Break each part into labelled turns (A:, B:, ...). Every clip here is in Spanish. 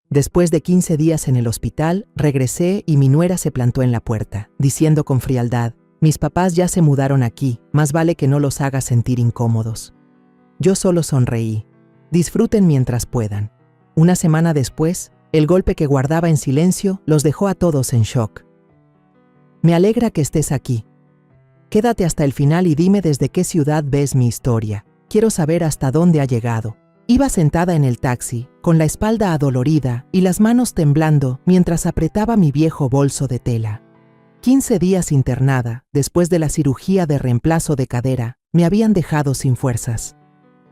A: Después de 15 días en el hospital, regresé y mi nuera se plantó en la puerta, diciendo con frialdad: «Mis papás ya se mudaron aquí, más vale que no los hagas sentir incómodos». Yo solo sonreí. Disfruten mientras puedan. Una semana después, el golpe que guardaba en silencio los dejó a todos en shock. «Me alegra que estés aquí. Quédate hasta el final y dime desde qué ciudad ves mi historia. Quiero saber hasta dónde ha llegado». Iba sentada en el taxi, con la espalda adolorida y las manos temblando mientras apretaba mi viejo bolso de tela. 15 días internada, después de la cirugía de reemplazo de cadera, me habían dejado sin fuerzas.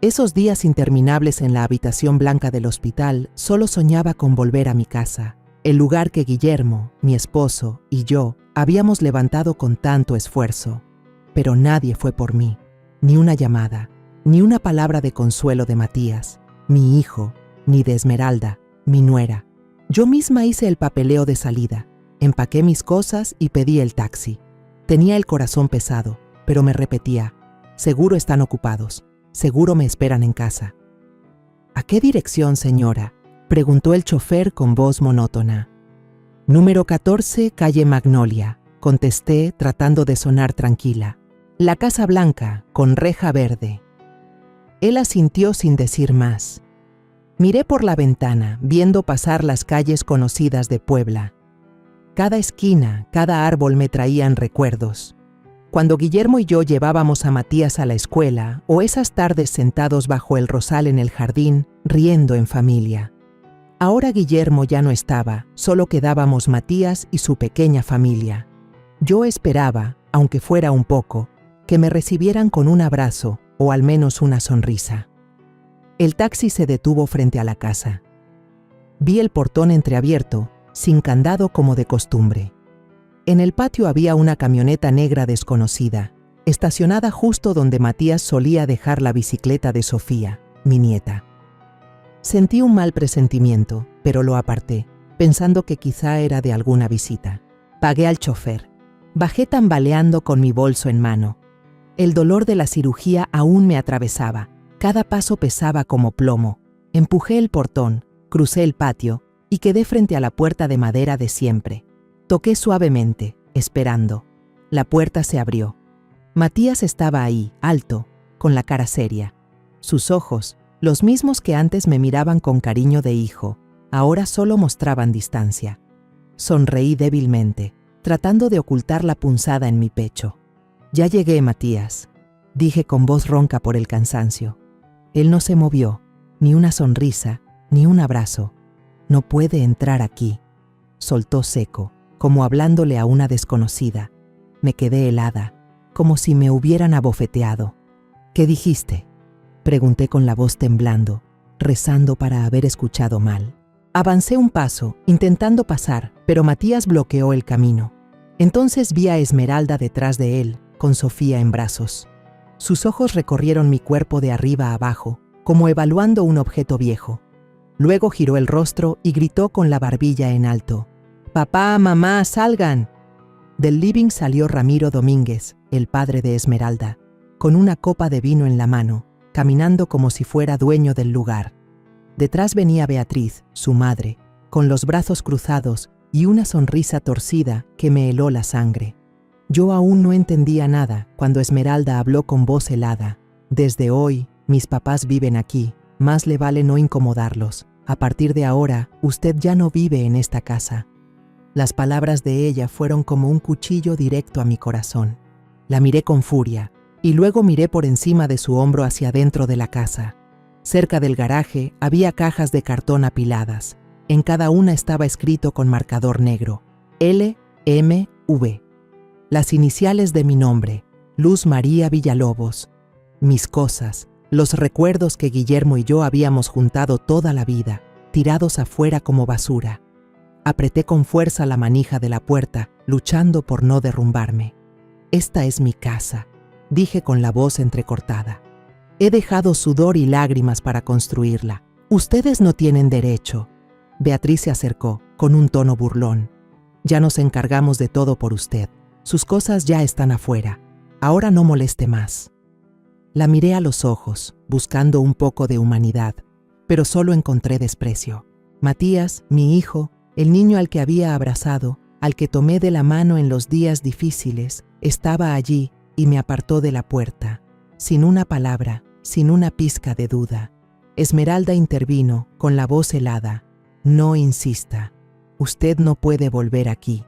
A: Esos días interminables en la habitación blanca del hospital, solo soñaba con volver a mi casa, el lugar que Guillermo, mi esposo, y yo habíamos levantado con tanto esfuerzo. Pero nadie fue por mí, ni una llamada, ni una palabra de consuelo de Matías, mi hijo, ni de Esmeralda, mi nuera. Yo misma hice el papeleo de salida, empaqué mis cosas y pedí el taxi. Tenía el corazón pesado, pero me repetía: «Seguro están ocupados, seguro me esperan en casa». «¿A qué dirección, señora?», preguntó el chofer con voz monótona. «Número 14, calle Magnolia», contesté tratando de sonar tranquila. «La Casa Blanca, con reja verde». Él asintió sin decir más. Miré por la ventana, viendo pasar las calles conocidas de Puebla. Cada esquina, cada árbol me traían recuerdos. Cuando Guillermo y yo llevábamos a Matías a la escuela, o esas tardes sentados bajo el rosal en el jardín, riendo en familia. Ahora Guillermo ya no estaba, solo quedábamos Matías y su pequeña familia. Yo esperaba, aunque fuera un poco, que me recibieran con un abrazo, o al menos una sonrisa. El taxi se detuvo frente a la casa. Vi el portón entreabierto, sin candado como de costumbre. En el patio había una camioneta negra desconocida, estacionada justo donde Matías solía dejar la bicicleta de Sofía, mi nieta. Sentí un mal presentimiento, pero lo aparté, pensando que quizá era de alguna visita. Pagué al chofer. Bajé tambaleando con mi bolso en mano. El dolor de la cirugía aún me atravesaba. Cada paso pesaba como plomo. Empujé el portón, crucé el patio y quedé frente a la puerta de madera de siempre. Toqué suavemente, esperando. La puerta se abrió. Matías estaba ahí, alto, con la cara seria. Sus ojos, los mismos que antes me miraban con cariño de hijo, ahora solo mostraban distancia. Sonreí débilmente, tratando de ocultar la punzada en mi pecho. «Ya llegué, Matías», dije con voz ronca por el cansancio. Él no se movió, ni una sonrisa, ni un abrazo. «No puede entrar aquí», soltó seco, como hablándole a una desconocida. Me quedé helada, como si me hubieran abofeteado. «¿Qué dijiste?», pregunté con la voz temblando, rezando para haber escuchado mal. Avancé un paso, intentando pasar, pero Matías bloqueó el camino. Entonces vi a Esmeralda detrás de él, con Sofía en brazos. Sus ojos recorrieron mi cuerpo de arriba a abajo, como evaluando un objeto viejo. Luego giró el rostro y gritó con la barbilla en alto: «¡Papá, mamá, salgan!». Del living salió Ramiro Domínguez, el padre de Esmeralda, con una copa de vino en la mano, caminando como si fuera dueño del lugar. Detrás venía Beatriz, su madre, con los brazos cruzados y una sonrisa torcida que me heló la sangre. Yo aún no entendía nada cuando Esmeralda habló con voz helada: «Desde hoy, mis papás viven aquí, más le vale no incomodarlos. A partir de ahora, usted ya no vive en esta casa». Las palabras de ella fueron como un cuchillo directo a mi corazón. La miré con furia, y luego miré por encima de su hombro hacia dentro de la casa. Cerca del garaje había cajas de cartón apiladas. En cada una estaba escrito con marcador negro: LMV. Las iniciales de mi nombre, Luz María Villalobos. Mis cosas, los recuerdos que Guillermo y yo habíamos juntado toda la vida, tirados afuera como basura. Apreté con fuerza la manija de la puerta, luchando por no derrumbarme. «Esta es mi casa», dije con la voz entrecortada. «He dejado sudor y lágrimas para construirla. Ustedes no tienen derecho». Beatriz se acercó, con un tono burlón. «Ya nos encargamos de todo por usted. Sus cosas ya están afuera. Ahora no moleste más». La miré a los ojos, buscando un poco de humanidad, pero solo encontré desprecio. Matías, mi hijo, el niño al que había abrazado, al que tomé de la mano en los días difíciles, estaba allí y me apartó de la puerta, sin una palabra, sin una pizca de duda. Esmeralda intervino, con la voz helada. No insista. Usted no puede volver aquí.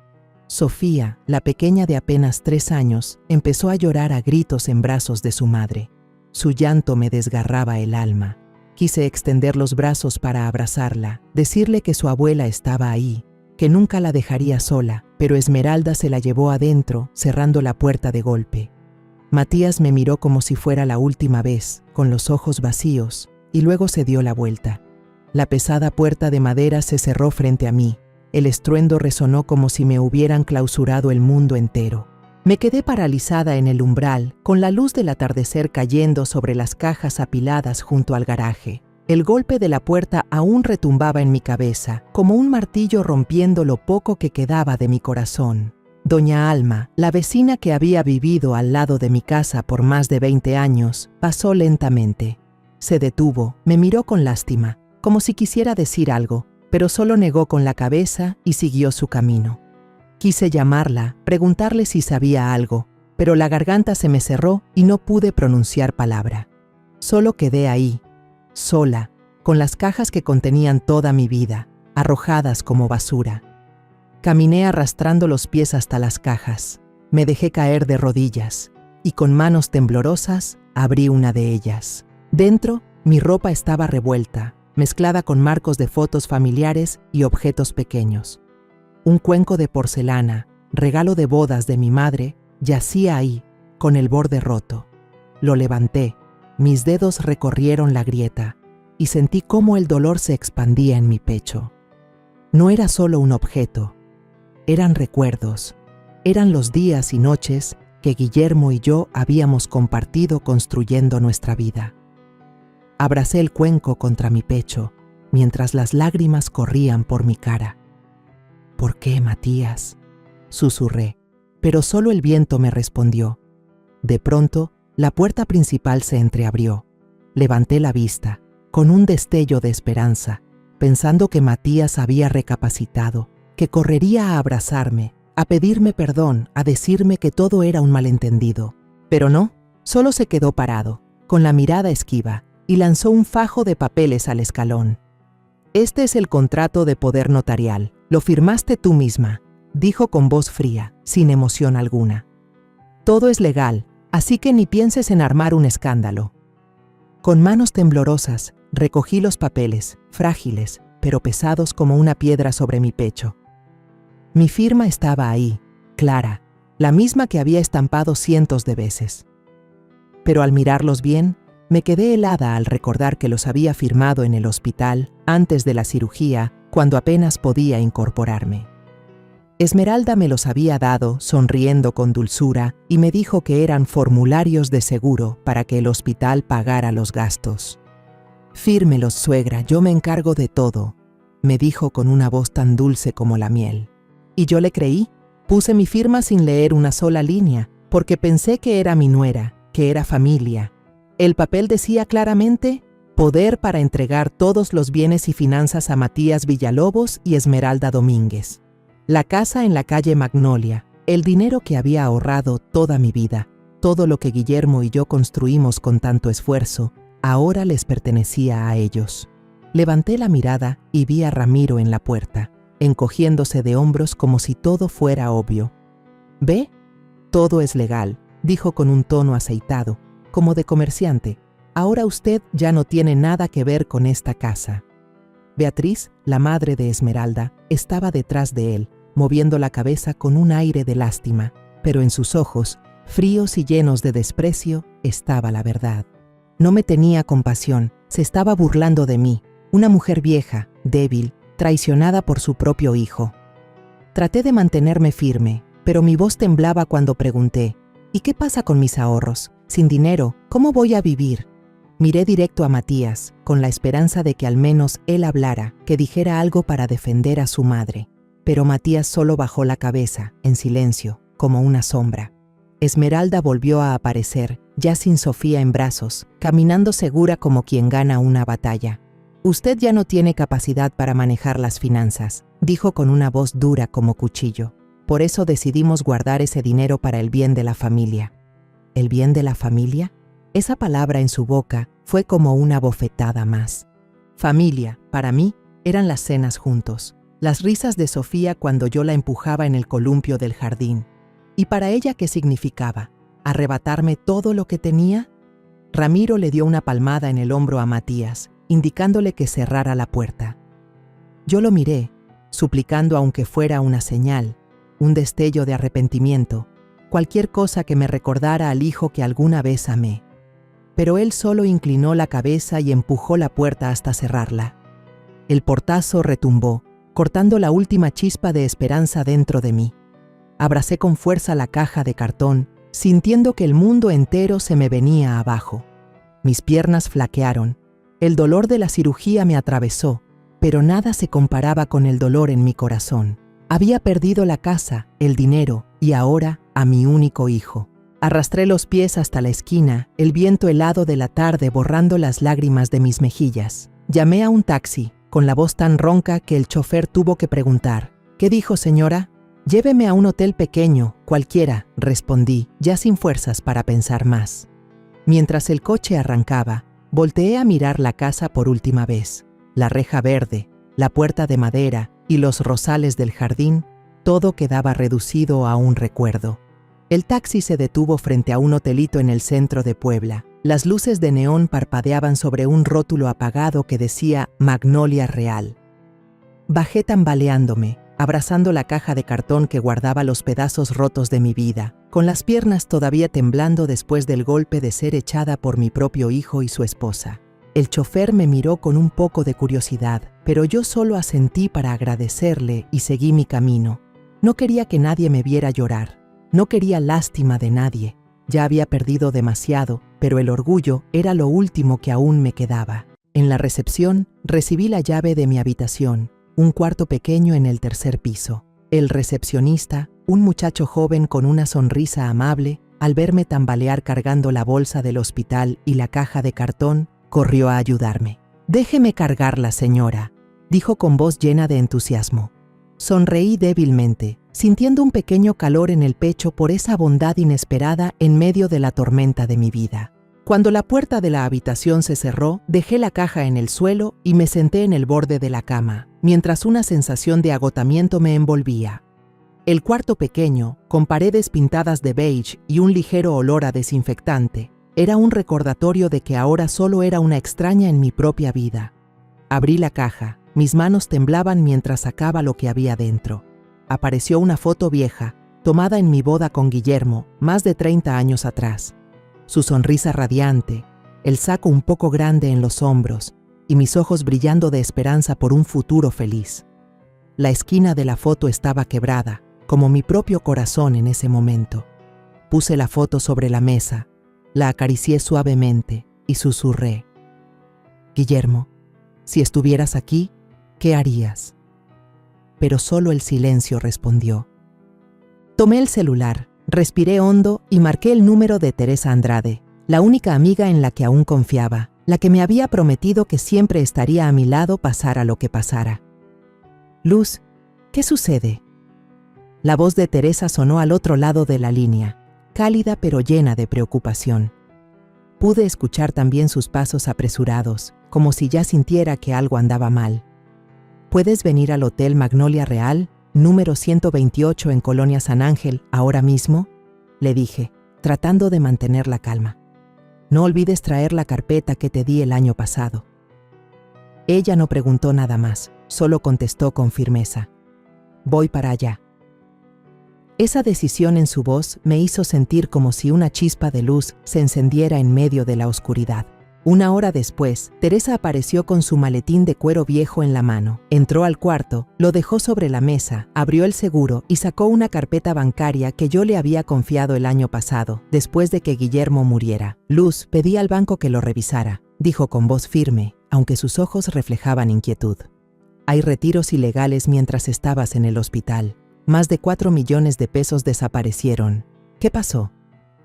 A: Sofía, la pequeña de apenas 3 años, empezó a llorar a gritos en brazos de su madre. Su llanto me desgarraba el alma. Quise extender los brazos para abrazarla, decirle que su abuela estaba ahí, que nunca la dejaría sola, pero Esmeralda se la llevó adentro, cerrando la puerta de golpe. Matías me miró como si fuera la última vez, con los ojos vacíos, y luego se dio la vuelta. La pesada puerta de madera se cerró frente a mí. El estruendo resonó como si me hubieran clausurado el mundo entero. Me quedé paralizada en el umbral, con la luz del atardecer cayendo sobre las cajas apiladas junto al garaje. El golpe de la puerta aún retumbaba en mi cabeza, como un martillo rompiendo lo poco que quedaba de mi corazón. Doña Alma, la vecina que había vivido al lado de mi casa por más de 20 años, pasó lentamente. Se detuvo, me miró con lástima, como si quisiera decir algo, pero solo negó con la cabeza y siguió su camino. Quise llamarla, preguntarle si sabía algo, pero la garganta se me cerró y no pude pronunciar palabra. Solo quedé ahí, sola, con las cajas que contenían toda mi vida, arrojadas como basura. Caminé arrastrando los pies hasta las cajas. Me dejé caer de rodillas y con manos temblorosas abrí una de ellas. Dentro, mi ropa estaba revuelta, mezclada con marcos de fotos familiares y objetos pequeños. Un cuenco de porcelana, regalo de bodas de mi madre, yacía ahí, con el borde roto. Lo levanté, mis dedos recorrieron la grieta y sentí cómo el dolor se expandía en mi pecho. No era solo un objeto, eran recuerdos, eran los días y noches que Guillermo y yo habíamos compartido construyendo nuestra vida. Abracé el cuenco contra mi pecho, mientras las lágrimas corrían por mi cara. ¿Por qué, Matías?, susurré, pero solo el viento me respondió. De pronto, la puerta principal se entreabrió. Levanté la vista, con un destello de esperanza, pensando que Matías había recapacitado, que correría a abrazarme, a pedirme perdón, a decirme que todo era un malentendido. Pero no, solo se quedó parado, con la mirada esquiva, y lanzó un fajo de papeles al escalón. «Este es el contrato de poder notarial. Lo firmaste tú misma», dijo con voz fría, sin emoción alguna. «Todo es legal, así que ni pienses en armar un escándalo». Con manos temblorosas, recogí los papeles, frágiles, pero pesados como una piedra sobre mi pecho. Mi firma estaba ahí, clara, la misma que había estampado cientos de veces. Pero al mirarlos bien, me quedé helada al recordar que los había firmado en el hospital, antes de la cirugía, cuando apenas podía incorporarme. Esmeralda me los había dado, sonriendo con dulzura, y me dijo que eran formularios de seguro para que el hospital pagara los gastos. «Fírmelos, suegra, yo me encargo de todo», me dijo con una voz tan dulce como la miel. Y yo le creí. Puse mi firma sin leer una sola línea, porque pensé que era mi nuera, que era familia. El papel decía claramente: poder para entregar todos los bienes y finanzas a Matías Villalobos y Esmeralda Domínguez. La casa en la calle Magnolia, el dinero que había ahorrado toda mi vida, todo lo que Guillermo y yo construimos con tanto esfuerzo, ahora les pertenecía a ellos. Levanté la mirada y vi a Ramiro en la puerta, encogiéndose de hombros como si todo fuera obvio. «¿Ve? Todo es legal», dijo con un tono aceitado, como de comerciante. «Ahora usted ya no tiene nada que ver con esta casa». Beatriz, la madre de Esmeralda, estaba detrás de él, moviendo la cabeza con un aire de lástima, pero en sus ojos, fríos y llenos de desprecio, estaba la verdad. No me tenía compasión, se estaba burlando de mí, una mujer vieja, débil, traicionada por su propio hijo. Traté de mantenerme firme, pero mi voz temblaba cuando pregunté: «¿Y qué pasa con mis ahorros? Sin dinero, ¿cómo voy a vivir?». Miré directo a Matías, con la esperanza de que al menos él hablara, que dijera algo para defender a su madre. Pero Matías solo bajó la cabeza, en silencio, como una sombra. Esmeralda volvió a aparecer, ya sin Sofía en brazos, caminando segura como quien gana una batalla. Usted ya no tiene capacidad para manejar las finanzas, dijo con una voz dura como cuchillo. Por eso decidimos guardar ese dinero para el bien de la familia. ¿El bien de la familia? Esa palabra en su boca fue como una bofetada más. Familia, para mí, eran las cenas juntos, las risas de Sofía cuando yo la empujaba en el columpio del jardín. ¿Y para ella qué significaba? ¿Arrebatarme todo lo que tenía? Ramiro le dio una palmada en el hombro a Matías, indicándole que cerrara la puerta. Yo lo miré, suplicando aunque fuera una señal, un destello de arrepentimiento, cualquier cosa que me recordara al hijo que alguna vez amé. Pero él solo inclinó la cabeza y empujó la puerta hasta cerrarla. El portazo retumbó, cortando la última chispa de esperanza dentro de mí. Abracé con fuerza la caja de cartón, sintiendo que el mundo entero se me venía abajo. Mis piernas flaquearon. El dolor de la cirugía me atravesó, pero nada se comparaba con el dolor en mi corazón. Había perdido la casa, el dinero y ahora a mi único hijo. Arrastré los pies hasta la esquina, el viento helado de la tarde borrando las lágrimas de mis mejillas. Llamé a un taxi, con la voz tan ronca que el chofer tuvo que preguntar: ¿Qué dijo, señora? Lléveme a un hotel pequeño, cualquiera, respondí, ya sin fuerzas para pensar más. Mientras el coche arrancaba, volteé a mirar la casa por última vez. La reja verde, la puerta de madera y los rosales del jardín, todo quedaba reducido a un recuerdo. El taxi se detuvo frente a un hotelito en el centro de Puebla. Las luces de neón parpadeaban sobre un rótulo apagado que decía Magnolia Real. Bajé tambaleándome, abrazando la caja de cartón que guardaba los pedazos rotos de mi vida, con las piernas todavía temblando después del golpe de ser echada por mi propio hijo y su esposa. El chofer me miró con un poco de curiosidad, pero yo solo asentí para agradecerle y seguí mi camino. No quería que nadie me viera llorar. No quería lástima de nadie. Ya había perdido demasiado, pero el orgullo era lo último que aún me quedaba. En la recepción, recibí la llave de mi habitación, un cuarto pequeño en el tercer piso. El recepcionista, un muchacho joven con una sonrisa amable, al verme tambalear cargando la bolsa del hospital y la caja de cartón, corrió a ayudarme. «Déjeme cargarla, señora», dijo con voz llena de entusiasmo. Sonreí débilmente, sintiendo un pequeño calor en el pecho por esa bondad inesperada en medio de la tormenta de mi vida. Cuando la puerta de la habitación se cerró, dejé la caja en el suelo y me senté en el borde de la cama, mientras una sensación de agotamiento me envolvía. El cuarto pequeño, con paredes pintadas de beige y un ligero olor a desinfectante, era un recordatorio de que ahora solo era una extraña en mi propia vida. Abrí la caja. Mis manos temblaban mientras sacaba lo que había dentro. Apareció una foto vieja, tomada en mi boda con Guillermo, más de 30 años atrás. Su sonrisa radiante, el saco un poco grande en los hombros y mis ojos brillando de esperanza por un futuro feliz. La esquina de la foto estaba quebrada, como mi propio corazón en ese momento. Puse la foto sobre la mesa, la acaricié suavemente y susurré: «Guillermo, si estuvieras aquí, ¿qué harías?». Pero solo el silencio respondió. Tomé el celular, respiré hondo y marqué el número de Teresa Andrade, la única amiga en la que aún confiaba, la que me había prometido que siempre estaría a mi lado pasara lo que pasara. «Luz, ¿qué sucede?». La voz de Teresa sonó al otro lado de la línea, cálida pero llena de preocupación. Pude escuchar también sus pasos apresurados, como si ya sintiera que algo andaba mal. «¿Puedes venir al Hotel Magnolia Real, número 128 en Colonia San Ángel, ahora mismo?», le dije, tratando de mantener la calma. «No olvides traer la carpeta que te di el año pasado». Ella no preguntó nada más, solo contestó con firmeza: «Voy para allá». Esa decisión en su voz me hizo sentir como si una chispa de luz se encendiera en medio de la oscuridad. Una hora después, Teresa apareció con su maletín de cuero viejo en la mano. Entró al cuarto, lo dejó sobre la mesa, abrió el seguro y sacó una carpeta bancaria que yo le había confiado el año pasado, después de que Guillermo muriera. «Luz, pedí al banco que lo revisara», dijo con voz firme, aunque sus ojos reflejaban inquietud. «Hay retiros ilegales mientras estabas en el hospital. Más de 4 millones de pesos desaparecieron. ¿Qué pasó?».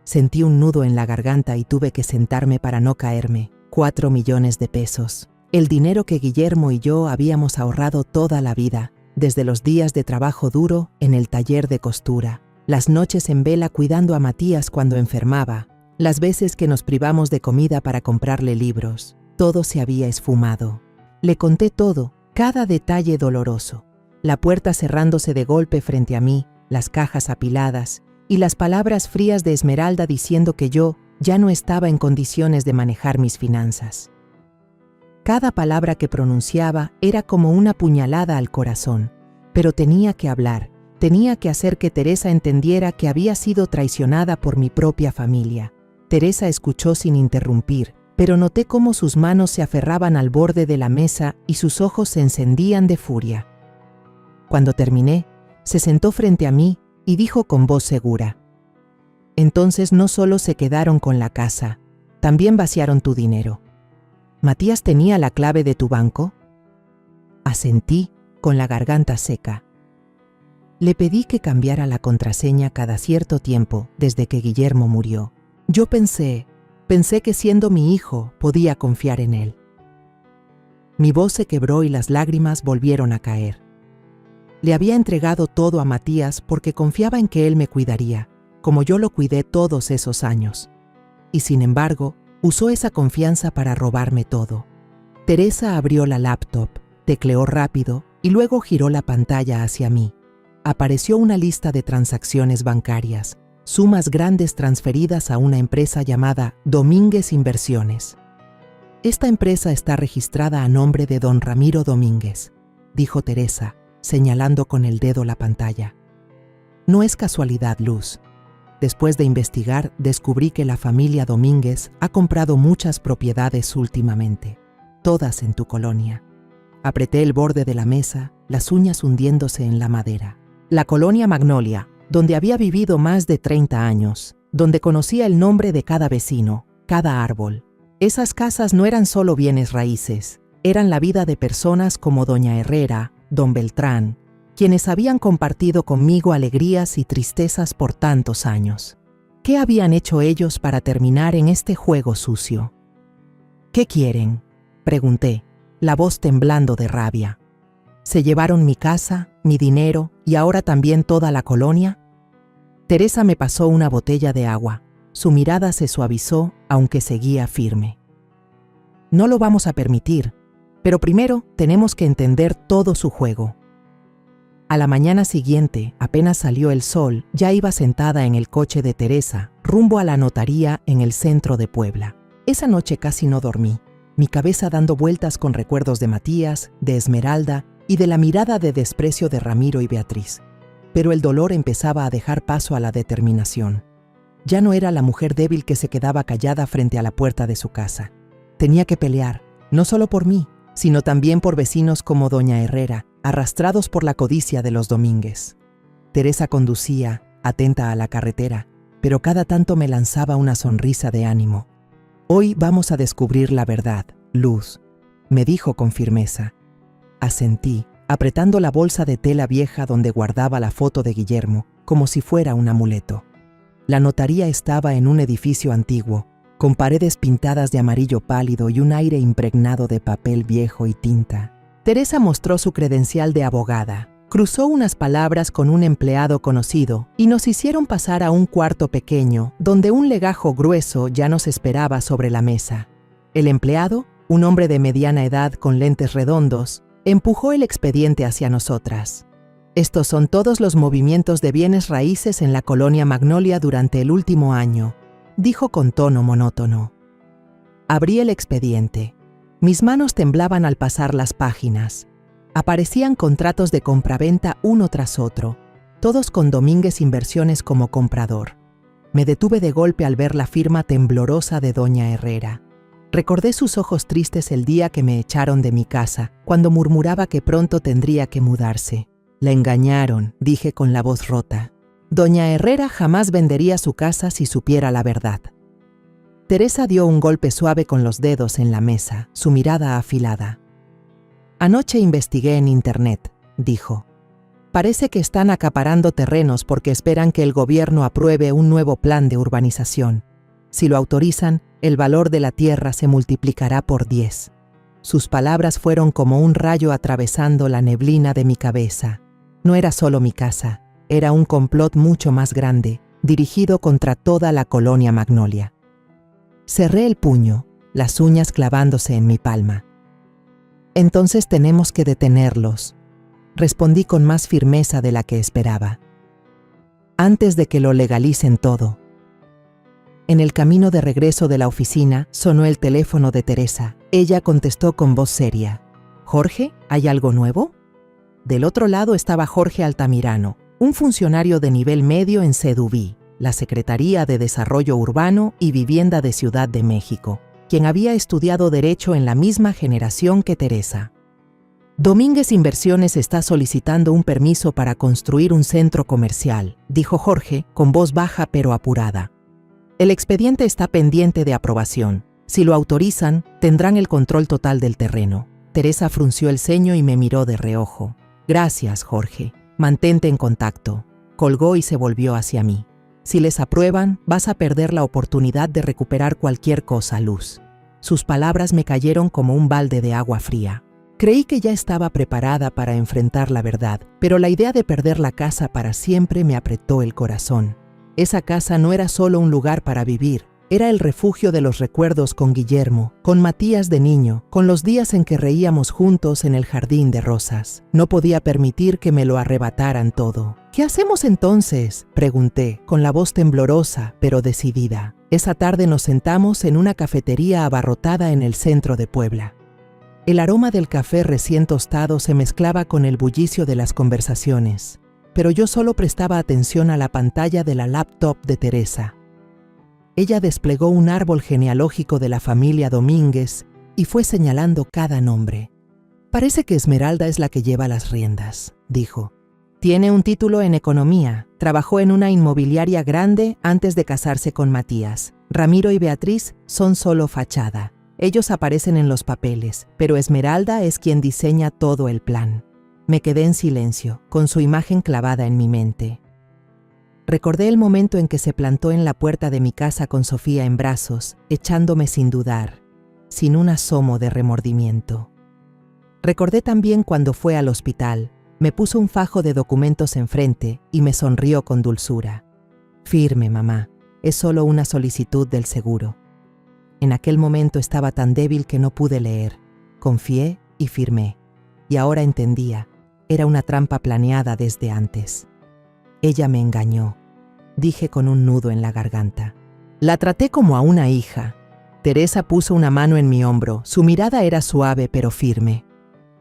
A: Sentí un nudo en la garganta y tuve que sentarme para no caerme. 4 millones de pesos. El dinero que Guillermo y yo habíamos ahorrado toda la vida, desde los días de trabajo duro en el taller de costura, las noches en vela cuidando a Matías cuando enfermaba, las veces que nos privamos de comida para comprarle libros, todo se había esfumado. Le conté todo, cada detalle doloroso, la puerta cerrándose de golpe frente a mí, las cajas apiladas y las palabras frías de Esmeralda diciendo que yo ya no estaba en condiciones de manejar mis finanzas. Cada palabra que pronunciaba era como una puñalada al corazón, pero tenía que hablar, tenía que hacer que Teresa entendiera que había sido traicionada por mi propia familia. Teresa escuchó sin interrumpir, pero noté cómo sus manos se aferraban al borde de la mesa y sus ojos se encendían de furia. Cuando terminé, se sentó frente a mí y dijo con voz segura: «Entonces no solo se quedaron con la casa, también vaciaron tu dinero. ¿Matías tenía la clave de tu banco?». Asentí, con la garganta seca. Le pedí que cambiara la contraseña cada cierto tiempo desde que Guillermo murió. Yo pensé que siendo mi hijo podía confiar en él. Mi voz se quebró y las lágrimas volvieron a caer. Le había entregado todo a Matías porque confiaba en que él me cuidaría, como yo lo cuidé todos esos años. Y sin embargo, usó esa confianza para robarme todo. Teresa abrió la laptop, tecleó rápido y luego giró la pantalla hacia mí. Apareció una lista de transacciones bancarias, sumas grandes transferidas a una empresa llamada Domínguez Inversiones. «Esta empresa está registrada a nombre de don Ramiro Domínguez», dijo Teresa, señalando con el dedo la pantalla. «No es casualidad, Luz. Después de investigar, descubrí que la familia Domínguez ha comprado muchas propiedades últimamente, todas en tu colonia». Apreté el borde de la mesa, las uñas hundiéndose en la madera. La colonia Magnolia, donde había vivido más de 30 años, donde conocía el nombre de cada vecino, cada árbol. Esas casas no eran solo bienes raíces, eran la vida de personas como doña Herrera, don Beltrán, quienes habían compartido conmigo alegrías y tristezas por tantos años. ¿Qué habían hecho ellos para terminar en este juego sucio? «¿Qué quieren?», pregunté, la voz temblando de rabia. «¿Se llevaron mi casa, mi dinero y ahora también toda la colonia?». Teresa me pasó una botella de agua. Su mirada se suavizó, aunque seguía firme. «No lo vamos a permitir, pero primero tenemos que entender todo su juego». A la mañana siguiente, apenas salió el sol, ya iba sentada en el coche de Teresa, rumbo a la notaría en el centro de Puebla. Esa noche casi no dormí, mi cabeza dando vueltas con recuerdos de Matías, de Esmeralda y de la mirada de desprecio de Ramiro y Beatriz. Pero el dolor empezaba a dejar paso a la determinación. Ya no era la mujer débil que se quedaba callada frente a la puerta de su casa. Tenía que pelear, no solo por mí, sino también por vecinos como doña Herrera, arrastrados por la codicia de los Domínguez. Teresa conducía, atenta a la carretera, pero cada tanto me lanzaba una sonrisa de ánimo. «Hoy vamos a descubrir la verdad, Luz», me dijo con firmeza. Asentí, apretando la bolsa de tela vieja donde guardaba la foto de Guillermo, como si fuera un amuleto. La notaría estaba en un edificio antiguo, con paredes pintadas de amarillo pálido y un aire impregnado de papel viejo y tinta. Teresa mostró su credencial de abogada, cruzó unas palabras con un empleado conocido y nos hicieron pasar a un cuarto pequeño, donde un legajo grueso ya nos esperaba sobre la mesa. El empleado, un hombre de mediana edad con lentes redondos, empujó el expediente hacia nosotras. «Estos son todos los movimientos de bienes raíces en la colonia Magnolia durante el último año», dijo con tono monótono. Abrí el expediente. Mis manos temblaban al pasar las páginas. Aparecían contratos de compraventa uno tras otro, todos con Domínguez Inversiones como comprador. Me detuve de golpe al ver la firma temblorosa de doña Herrera. Recordé sus ojos tristes el día que me echaron de mi casa, cuando murmuraba que pronto tendría que mudarse. «La engañaron», dije con la voz rota. Doña Herrera jamás vendería su casa si supiera la verdad. Teresa dio un golpe suave con los dedos en la mesa, su mirada afilada. «Anoche investigué en internet», dijo. «Parece que están acaparando terrenos porque esperan que el gobierno apruebe un nuevo plan de urbanización. Si lo autorizan, el valor de la tierra se multiplicará por 10. Sus palabras fueron como un rayo atravesando la neblina de mi cabeza. No era solo mi casa, era un complot mucho más grande, dirigido contra toda la colonia Magnolia. Cerré el puño, las uñas clavándose en mi palma. Entonces tenemos que detenerlos, respondí con más firmeza de la que esperaba. Antes de que lo legalicen todo. En el camino de regreso de la oficina sonó el teléfono de Teresa. Ella contestó con voz seria. «Jorge, ¿hay algo nuevo?» Del otro lado estaba Jorge Altamirano, un funcionario de nivel medio en Seduví, la Secretaría de Desarrollo Urbano y Vivienda de Ciudad de México, quien había estudiado Derecho en la misma generación que Teresa. «Domínguez Inversiones está solicitando un permiso para construir un centro comercial», dijo Jorge con voz baja pero apurada. «El expediente está pendiente de aprobación. Si lo autorizan, tendrán el control total del terreno». Teresa frunció el ceño y me miró de reojo. «Gracias, Jorge. Mantente en contacto». Colgó y se volvió hacia mí. «Si les aprueban, vas a perder la oportunidad de recuperar cualquier cosa, Luz». Sus palabras me cayeron como un balde de agua fría. Creí que ya estaba preparada para enfrentar la verdad, pero la idea de perder la casa para siempre me apretó el corazón. Esa casa no era solo un lugar para vivir, era el refugio de los recuerdos con Guillermo, con Matías de niño, con los días en que reíamos juntos en el jardín de rosas. No podía permitir que me lo arrebataran todo. «¿Qué hacemos entonces?», pregunté, con la voz temblorosa, pero decidida. Esa tarde nos sentamos en una cafetería abarrotada en el centro de Puebla. El aroma del café recién tostado se mezclaba con el bullicio de las conversaciones, pero yo solo prestaba atención a la pantalla de la laptop de Teresa. Ella desplegó un árbol genealógico de la familia Domínguez y fue señalando cada nombre. «Parece que Esmeralda es la que lleva las riendas», dijo. «Tiene un título en economía, trabajó en una inmobiliaria grande antes de casarse con Matías. Ramiro y Beatriz son solo fachada. Ellos aparecen en los papeles, pero Esmeralda es quien diseña todo el plan». Me quedé en silencio, con su imagen clavada en mi mente. Recordé el momento en que se plantó en la puerta de mi casa con Sofía en brazos, echándome sin dudar, sin un asomo de remordimiento. Recordé también cuando fue al hospital, me puso un fajo de documentos enfrente y me sonrió con dulzura. «Firme, mamá, es solo una solicitud del seguro». En aquel momento estaba tan débil que no pude leer. Confié y firmé. Y ahora entendía, era una trampa planeada desde antes. «Ella me engañó», dije con un nudo en la garganta. La traté como a una hija. Teresa puso una mano en mi hombro, su mirada era suave pero firme.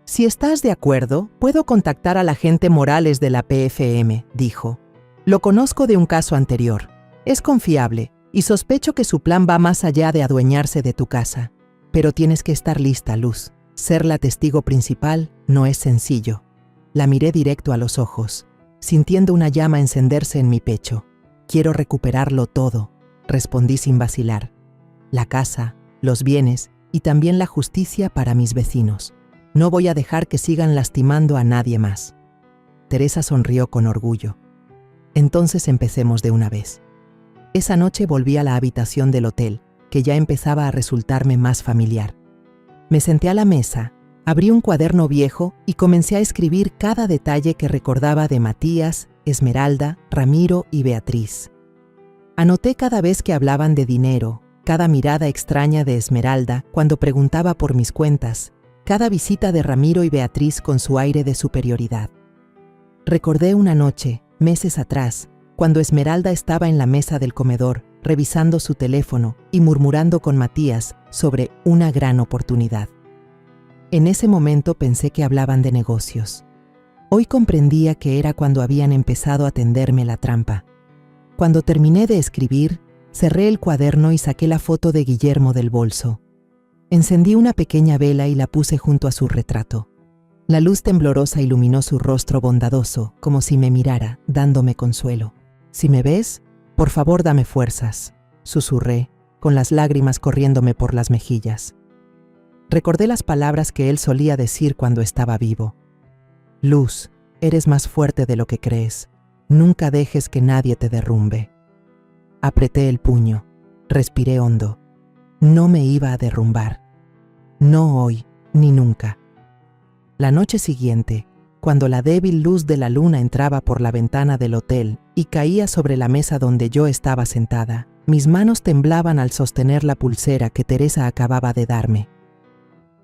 A: «Si estás de acuerdo, puedo contactar al agente Morales de la PFM», dijo. «Lo conozco de un caso anterior. Es confiable y sospecho que su plan va más allá de adueñarse de tu casa. Pero tienes que estar lista, Luz. Ser la testigo principal no es sencillo». La miré directo a los ojos, sintiendo una llama encenderse en mi pecho. «Quiero recuperarlo todo», respondí sin vacilar. «La casa, los bienes y también la justicia para mis vecinos. No voy a dejar que sigan lastimando a nadie más». Teresa sonrió con orgullo. «Entonces empecemos de una vez». Esa noche volví a la habitación del hotel, que ya empezaba a resultarme más familiar. Me senté a la mesa, abrí un cuaderno viejo y comencé a escribir cada detalle que recordaba de Matías, Esmeralda, Ramiro y Beatriz. Anoté cada vez que hablaban de dinero, cada mirada extraña de Esmeralda cuando preguntaba por mis cuentas, cada visita de Ramiro y Beatriz con su aire de superioridad. Recordé una noche, meses atrás, cuando Esmeralda estaba en la mesa del comedor, revisando su teléfono y murmurando con Matías sobre una gran oportunidad. En ese momento pensé que hablaban de negocios. Hoy comprendía que era cuando habían empezado a tenderme la trampa. Cuando terminé de escribir, cerré el cuaderno y saqué la foto de Guillermo del bolso. Encendí una pequeña vela y la puse junto a su retrato. La luz temblorosa iluminó su rostro bondadoso, como si me mirara, dándome consuelo. «Si me ves, por favor dame fuerzas», susurré, con las lágrimas corriéndome por las mejillas. Recordé las palabras que él solía decir cuando estaba vivo. «Luz, eres más fuerte de lo que crees. Nunca dejes que nadie te derrumbe». Apreté el puño, respiré hondo. No me iba a derrumbar. No hoy, ni nunca. La noche siguiente, cuando la débil luz de la luna entraba por la ventana del hotel y caía sobre la mesa donde yo estaba sentada, mis manos temblaban al sostener la pulsera que Teresa acababa de darme.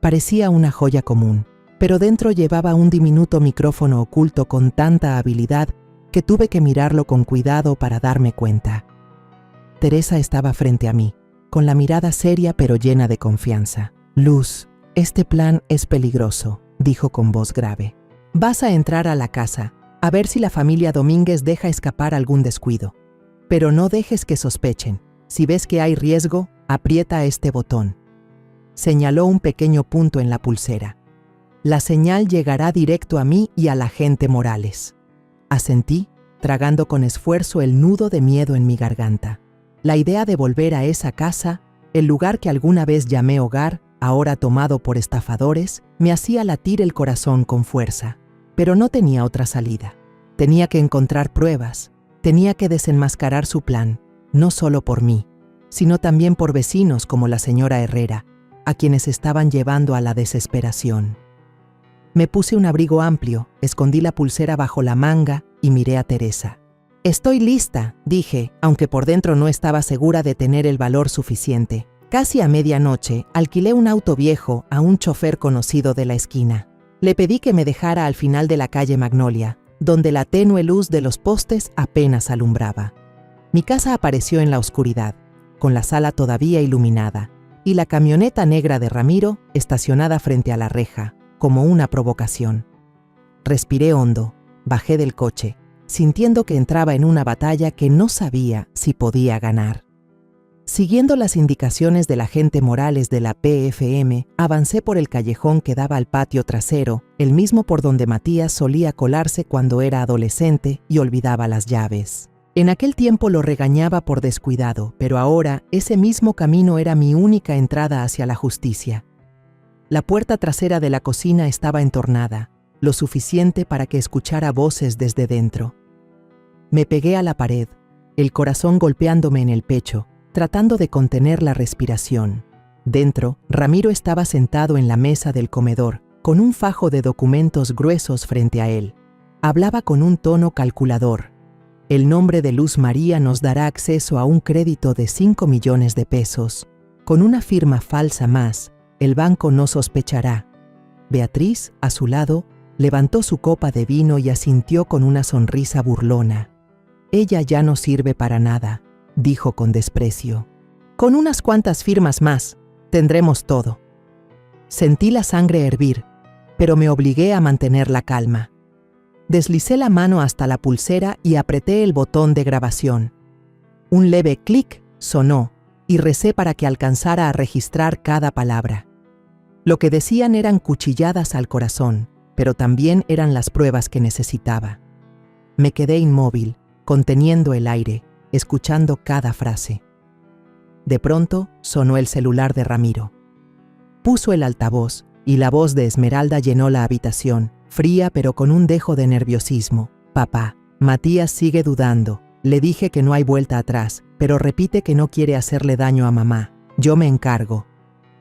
A: Parecía una joya común, pero dentro llevaba un diminuto micrófono oculto con tanta habilidad que tuve que mirarlo con cuidado para darme cuenta. Teresa estaba frente a mí, con la mirada seria pero llena de confianza. «Luz, este plan es peligroso», dijo con voz grave. «Vas a entrar a la casa, a ver si la familia Domínguez deja escapar algún descuido. Pero no dejes que sospechen. Si ves que hay riesgo, aprieta este botón». Señaló un pequeño punto en la pulsera. «La señal llegará directo a mí y al agente Morales». Asentí, tragando con esfuerzo el nudo de miedo en mi garganta. La idea de volver a esa casa, el lugar que alguna vez llamé hogar, ahora tomado por estafadores, me hacía latir el corazón con fuerza. Pero no tenía otra salida. Tenía que encontrar pruebas, tenía que desenmascarar su plan, no solo por mí, sino también por vecinos como la señora Herrera, a quienes estaban llevando a la desesperación. Me puse un abrigo amplio, escondí la pulsera bajo la manga y miré a Teresa. «Estoy lista», dije, aunque por dentro no estaba segura de tener el valor suficiente. Casi a medianoche, alquilé un auto viejo a un chofer conocido de la esquina. Le pedí que me dejara al final de la calle Magnolia, donde la tenue luz de los postes apenas alumbraba. Mi casa apareció en la oscuridad, con la sala todavía iluminada, y la camioneta negra de Ramiro estacionada frente a la reja, como una provocación. Respiré hondo, bajé del coche, sintiendo que entraba en una batalla que no sabía si podía ganar. Siguiendo las indicaciones del agente Morales de la PFM, avancé por el callejón que daba al patio trasero, el mismo por donde Matías solía colarse cuando era adolescente y olvidaba las llaves. En aquel tiempo lo regañaba por descuidado, pero ahora ese mismo camino era mi única entrada hacia la justicia. La puerta trasera de la cocina estaba entornada, lo suficiente para que escuchara voces desde dentro. Me pegué a la pared, el corazón golpeándome en el pecho, tratando de contener la respiración. Dentro, Ramiro estaba sentado en la mesa del comedor, con un fajo de documentos gruesos frente a él. Hablaba con un tono calculador. «El nombre de Luz María nos dará acceso a un crédito de 5 millones de pesos. Con una firma falsa más, el banco no sospechará». Beatriz, a su lado, levantó su copa de vino y asintió con una sonrisa burlona. «Ella ya no sirve para nada», dijo con desprecio. «Con unas cuantas firmas más, tendremos todo». Sentí la sangre hervir, pero me obligué a mantener la calma. Deslicé la mano hasta la pulsera y apreté el botón de grabación. Un leve clic sonó y recé para que alcanzara a registrar cada palabra. Lo que decían eran cuchilladas al corazón, pero también eran las pruebas que necesitaba. Me quedé inmóvil, conteniendo el aire, escuchando cada frase. De pronto sonó el celular de Ramiro. Puso el altavoz y la voz de Esmeralda llenó la habitación, fría pero con un dejo de nerviosismo. «Papá, Matías sigue dudando. Le dije que no hay vuelta atrás, pero repite que no quiere hacerle daño a mamá. Yo me encargo».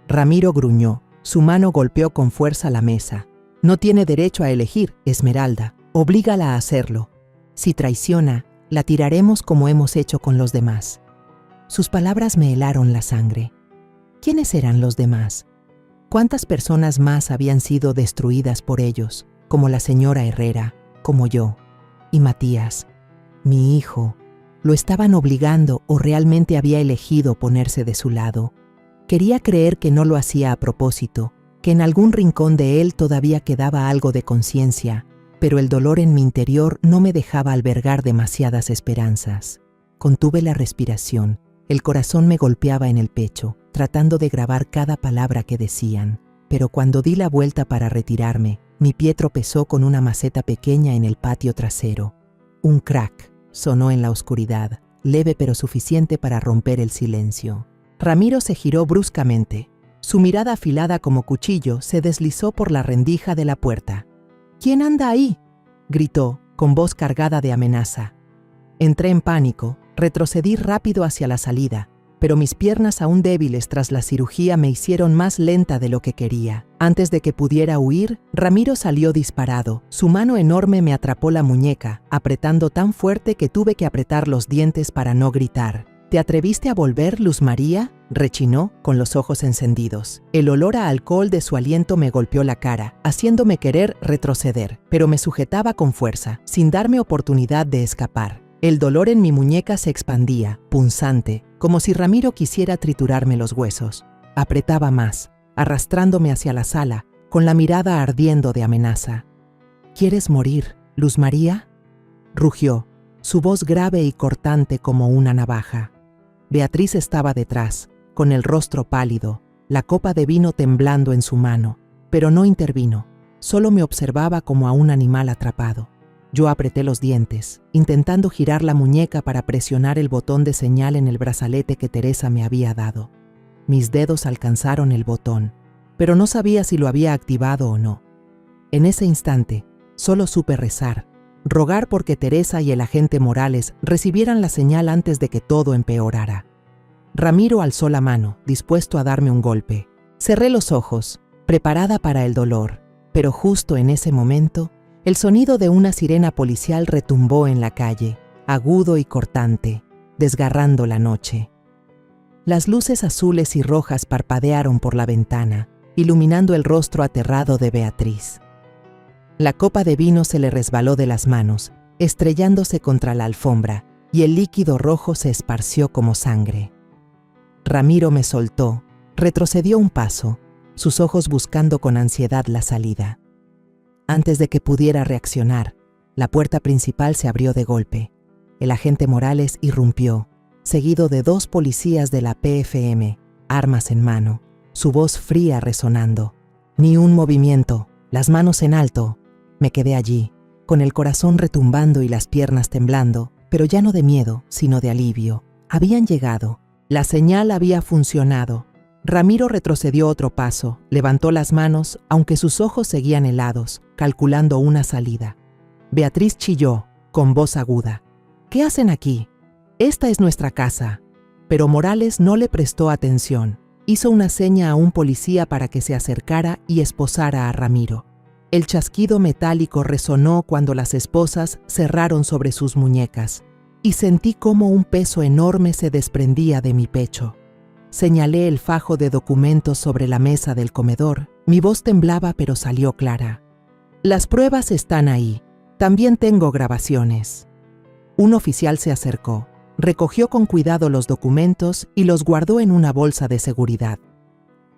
A: Ramiro gruñó. Su mano golpeó con fuerza la mesa. «No tiene derecho a elegir, Esmeralda. Oblígala a hacerlo. Si traiciona, la tiraremos como hemos hecho con los demás». Sus palabras me helaron la sangre. ¿Quiénes eran los demás? ¿Cuántas personas más habían sido destruidas por ellos, como la señora Herrera, como yo? Y Matías, mi hijo, ¿lo estaban obligando o realmente había elegido ponerse de su lado? Quería creer que no lo hacía a propósito, que en algún rincón de él todavía quedaba algo de conciencia, pero el dolor en mi interior no me dejaba albergar demasiadas esperanzas. Contuve la respiración, el corazón me golpeaba en el pecho, tratando de grabar cada palabra que decían, pero cuando di la vuelta para retirarme, mi pie tropezó con una maceta pequeña en el patio trasero. Un crack sonó en la oscuridad, leve pero suficiente para romper el silencio. Ramiro se giró bruscamente. Su mirada afilada como cuchillo se deslizó por la rendija de la puerta. «¿Quién anda ahí?», gritó, con voz cargada de amenaza. Entré en pánico, retrocedí rápido hacia la salida, pero mis piernas aún débiles tras la cirugía me hicieron más lenta de lo que quería. Antes de que pudiera huir, Ramiro salió disparado. Su mano enorme me atrapó la muñeca, apretando tan fuerte que tuve que apretar los dientes para no gritar. ¿Te atreviste a volver, Luz María?, rechinó, con los ojos encendidos. El olor a alcohol de su aliento me golpeó la cara, haciéndome querer retroceder, pero me sujetaba con fuerza, sin darme oportunidad de escapar. El dolor en mi muñeca se expandía, punzante, como si Ramiro quisiera triturarme los huesos. Apretaba más, arrastrándome hacia la sala, con la mirada ardiendo de amenaza. ¿Quieres morir, Luz María?, rugió, su voz grave y cortante como una navaja. Beatriz estaba detrás, con el rostro pálido, la copa de vino temblando en su mano, pero no intervino, solo me observaba como a un animal atrapado. Yo apreté los dientes, intentando girar la muñeca para presionar el botón de señal en el brazalete que Teresa me había dado. Mis dedos alcanzaron el botón, pero no sabía si lo había activado o no. En ese instante, solo supe rezar, rogar porque Teresa y el agente Morales recibieran la señal antes de que todo empeorara. Ramiro alzó la mano, dispuesto a darme un golpe. Cerré los ojos, preparada para el dolor, pero justo en ese momento, el sonido de una sirena policial retumbó en la calle, agudo y cortante, desgarrando la noche. Las luces azules y rojas parpadearon por la ventana, iluminando el rostro aterrado de Beatriz. La copa de vino se le resbaló de las manos, estrellándose contra la alfombra, y el líquido rojo se esparció como sangre. Ramiro me soltó, retrocedió un paso, sus ojos buscando con ansiedad la salida. Antes de que pudiera reaccionar, la puerta principal se abrió de golpe. El agente Morales irrumpió, seguido de 2 policías de la PFM, armas en mano, su voz fría resonando. Ni un movimiento, las manos en alto. Me quedé allí, con el corazón retumbando y las piernas temblando, pero ya no de miedo, sino de alivio. Habían llegado. La señal había funcionado. Ramiro retrocedió otro paso, levantó las manos, aunque sus ojos seguían helados, calculando una salida. Beatriz chilló, con voz aguda. ¿Qué hacen aquí? Esta es nuestra casa. Pero Morales no le prestó atención. Hizo una seña a un policía para que se acercara y esposara a Ramiro. El chasquido metálico resonó cuando las esposas cerraron sobre sus muñecas, y sentí cómo un peso enorme se desprendía de mi pecho. Señalé el fajo de documentos sobre la mesa del comedor. Mi voz temblaba, pero salió clara. Las pruebas están ahí. También tengo grabaciones. Un oficial se acercó, recogió con cuidado los documentos y los guardó en una bolsa de seguridad.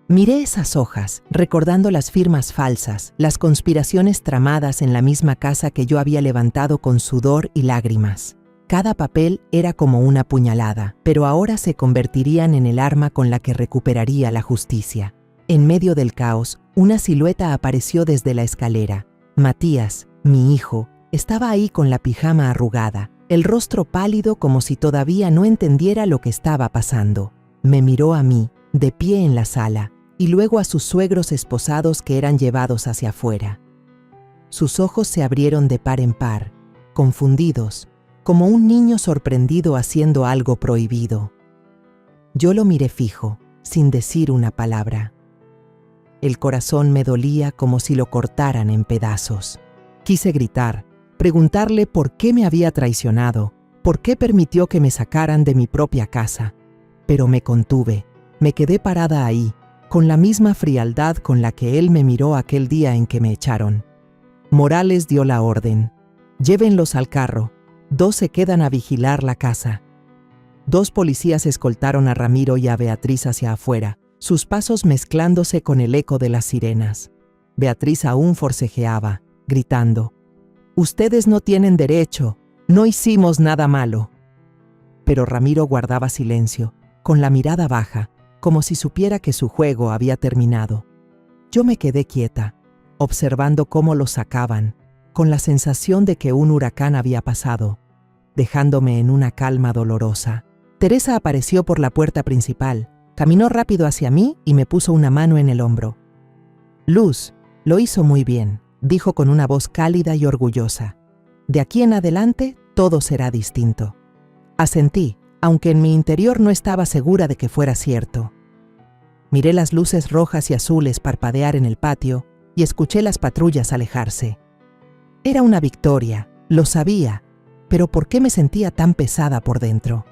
A: Miré esas hojas, recordando las firmas falsas, las conspiraciones tramadas en la misma casa que yo había levantado con sudor y lágrimas. Cada papel era como una puñalada, pero ahora se convertirían en el arma con la que recuperaría la justicia. En medio del caos, una silueta apareció desde la escalera. Matías, mi hijo, estaba ahí con la pijama arrugada, el rostro pálido como si todavía no entendiera lo que estaba pasando. Me miró a mí, de pie en la sala, y luego a sus suegros esposados que eran llevados hacia afuera. Sus ojos se abrieron de par en par, confundidos, como un niño sorprendido haciendo algo prohibido. Yo lo miré fijo, sin decir una palabra. El corazón me dolía como si lo cortaran en pedazos. Quise gritar, preguntarle por qué me había traicionado, por qué permitió que me sacaran de mi propia casa. Pero me contuve, me quedé parada ahí, con la misma frialdad con la que él me miró aquel día en que me echaron. Morales dio la orden. Llévenlos al carro. 2 se quedan a vigilar la casa. 2 policías escoltaron a Ramiro y a Beatriz hacia afuera, sus pasos mezclándose con el eco de las sirenas. Beatriz aún forcejeaba, gritando: «Ustedes no tienen derecho, no hicimos nada malo». Pero Ramiro guardaba silencio, con la mirada baja, como si supiera que su juego había terminado. Yo me quedé quieta, observando cómo los sacaban, con la sensación de que un huracán había pasado, dejándome en una calma dolorosa. Teresa apareció por la puerta principal, caminó rápido hacia mí y me puso una mano en el hombro. «Luz, lo hizo muy bien», dijo con una voz cálida y orgullosa. «De aquí en adelante todo será distinto». Asentí, aunque en mi interior no estaba segura de que fuera cierto. Miré las luces rojas y azules parpadear en el patio y escuché las patrullas alejarse. Era una victoria, lo sabía, pero ¿por qué me sentía tan pesada por dentro?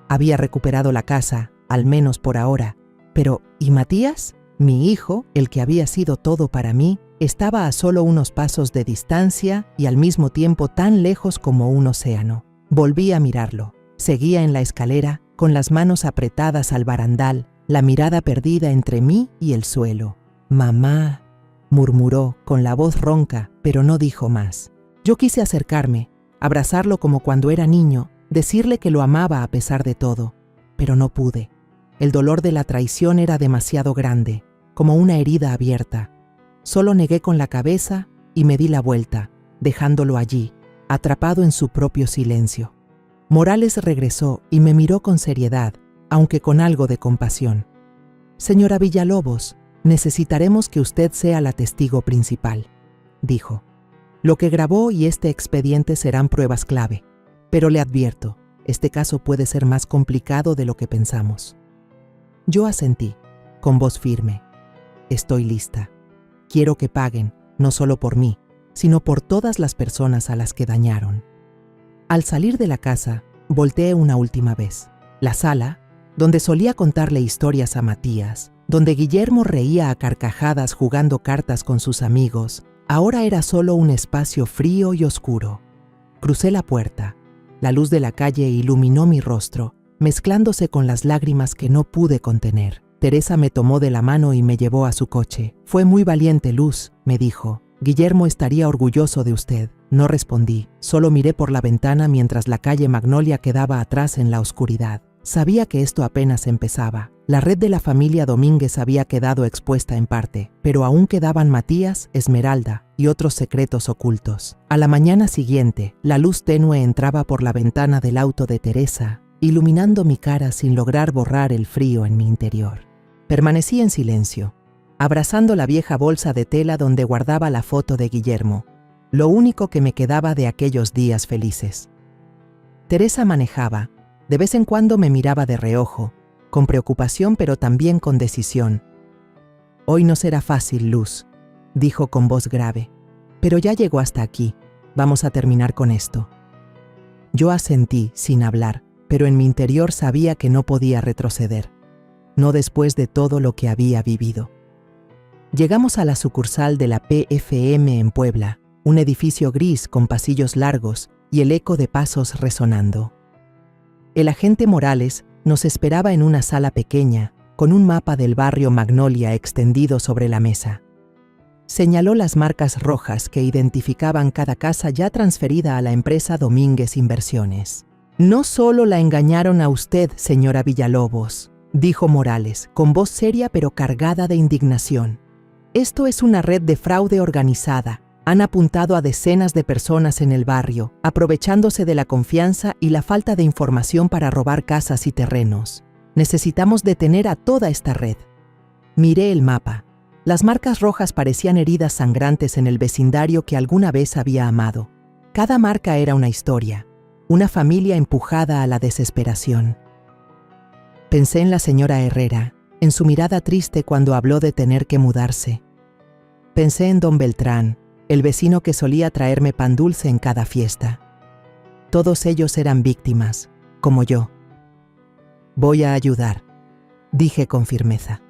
A: Había recuperado la casa, al menos por ahora, pero ¿y Matías? Mi hijo, el que había sido todo para mí, estaba a solo unos pasos de distancia y al mismo tiempo tan lejos como un océano. Volví a mirarlo. Seguía en la escalera, con las manos apretadas al barandal, la mirada perdida entre mí y el suelo. «Mamá», murmuró con la voz ronca, pero no dijo más. Yo quise acercarme, abrazarlo como cuando era niño, decirle que lo amaba a pesar de todo, pero no pude. El dolor de la traición era demasiado grande, como una herida abierta. Solo negué con la cabeza y me di la vuelta, dejándolo allí, atrapado en su propio silencio. Morales regresó y me miró con seriedad, aunque con algo de compasión. «Señora Villalobos, necesitaremos que usted sea la testigo principal», dijo. «Lo que grabó y este expediente serán pruebas clave, pero le advierto, este caso puede ser más complicado de lo que pensamos». Yo asentí, con voz firme. «Estoy lista. Quiero que paguen, no solo por mí, sino por todas las personas a las que dañaron». Al salir de la casa, volteé una última vez. La sala, donde solía contarle historias a Matías, donde Guillermo reía a carcajadas jugando cartas con sus amigos, ahora era solo un espacio frío y oscuro. Crucé la puerta. La luz de la calle iluminó mi rostro, mezclándose con las lágrimas que no pude contener. Teresa me tomó de la mano y me llevó a su coche. «Fue muy valiente, Luz», me dijo. «Guillermo estaría orgulloso de usted». No respondí, solo miré por la ventana mientras la calle Magnolia quedaba atrás en la oscuridad. Sabía que esto apenas empezaba. La red de la familia Domínguez había quedado expuesta en parte, pero aún quedaban Matías, Esmeralda y otros secretos ocultos. A la mañana siguiente, la luz tenue entraba por la ventana del auto de Teresa, iluminando mi cara sin lograr borrar el frío en mi interior. Permanecí en silencio, abrazando la vieja bolsa de tela donde guardaba la foto de Guillermo, lo único que me quedaba de aquellos días felices. Teresa manejaba. De vez en cuando me miraba de reojo, con preocupación pero también con decisión. «Hoy no será fácil, Luz», dijo con voz grave, «pero ya llegó hasta aquí. Vamos a terminar con esto». Yo asentí sin hablar, pero en mi interior sabía que no podía retroceder. No después de todo lo que había vivido. Llegamos a la sucursal de la PFM en Puebla, un edificio gris con pasillos largos y el eco de pasos resonando. El agente Morales nos esperaba en una sala pequeña, con un mapa del barrio Magnolia extendido sobre la mesa. Señaló las marcas rojas que identificaban cada casa ya transferida a la empresa Domínguez Inversiones. «No solo la engañaron a usted, señora Villalobos», dijo Morales, con voz seria pero cargada de indignación. «Esto es una red de fraude organizada. Han apuntado a decenas de personas en el barrio, aprovechándose de la confianza y la falta de información para robar casas y terrenos. Necesitamos detener a toda esta red». Miré el mapa. Las marcas rojas parecían heridas sangrantes en el vecindario que alguna vez había amado. Cada marca era una historia, una familia empujada a la desesperación. Pensé en la señora Herrera, en su mirada triste cuando habló de tener que mudarse. Pensé en don Beltrán, el vecino que solía traerme pan dulce en cada fiesta. Todos ellos eran víctimas, como yo. «Voy a ayudar», dije con firmeza.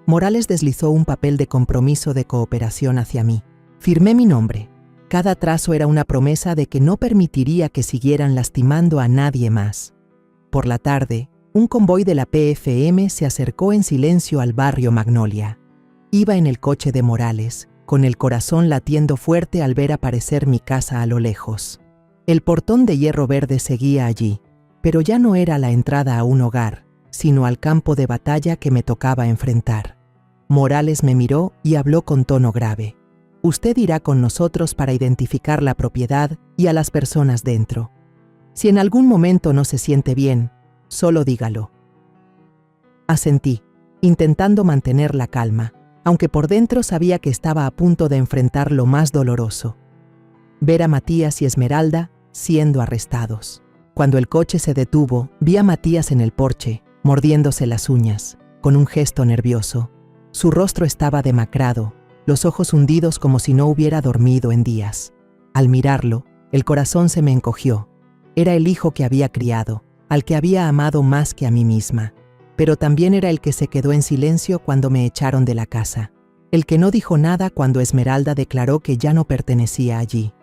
A: Morales deslizó un papel de compromiso de cooperación hacia mí. Firmé mi nombre. Cada trazo era una promesa de que no permitiría que siguieran lastimando a nadie más. Por la tarde, un convoy de la PFM se acercó en silencio al barrio Magnolia. Iba en el coche de Morales, con el corazón latiendo fuerte al ver aparecer mi casa a lo lejos. El portón de hierro verde seguía allí, pero ya no era la entrada a un hogar, sino al campo de batalla que me tocaba enfrentar. Morales me miró y habló con tono grave. «Usted irá con nosotros para identificar la propiedad y a las personas dentro. Si en algún momento no se siente bien, solo dígalo». Asentí, intentando mantener la calma, aunque por dentro sabía que estaba a punto de enfrentar lo más doloroso: ver a Matías y Esmeralda siendo arrestados. Cuando el coche se detuvo, vi a Matías en el porche, mordiéndose las uñas, con un gesto nervioso. Su rostro estaba demacrado, los ojos hundidos como si no hubiera dormido en días. Al mirarlo, el corazón se me encogió. Era el hijo que había criado, al que había amado más que a mí misma. Pero también era el que se quedó en silencio cuando me echaron de la casa. El que no dijo nada cuando Esmeralda declaró que ya no pertenecía allí.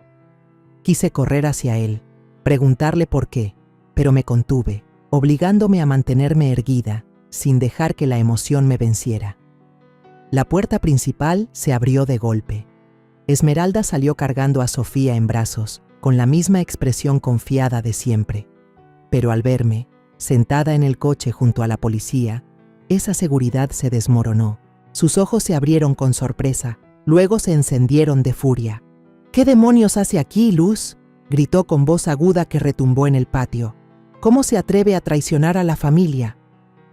A: Quise correr hacia él, preguntarle por qué, pero me contuve, obligándome a mantenerme erguida, sin dejar que la emoción me venciera. La puerta principal se abrió de golpe. Esmeralda salió cargando a Sofía en brazos, con la misma expresión confiada de siempre. Pero al verme, sentada en el coche junto a la policía, esa seguridad se desmoronó. Sus ojos se abrieron con sorpresa, luego se encendieron de furia. «¿Qué demonios hace aquí, Luz?», gritó con voz aguda que retumbó en el patio. «¿Cómo se atreve a traicionar a la familia?».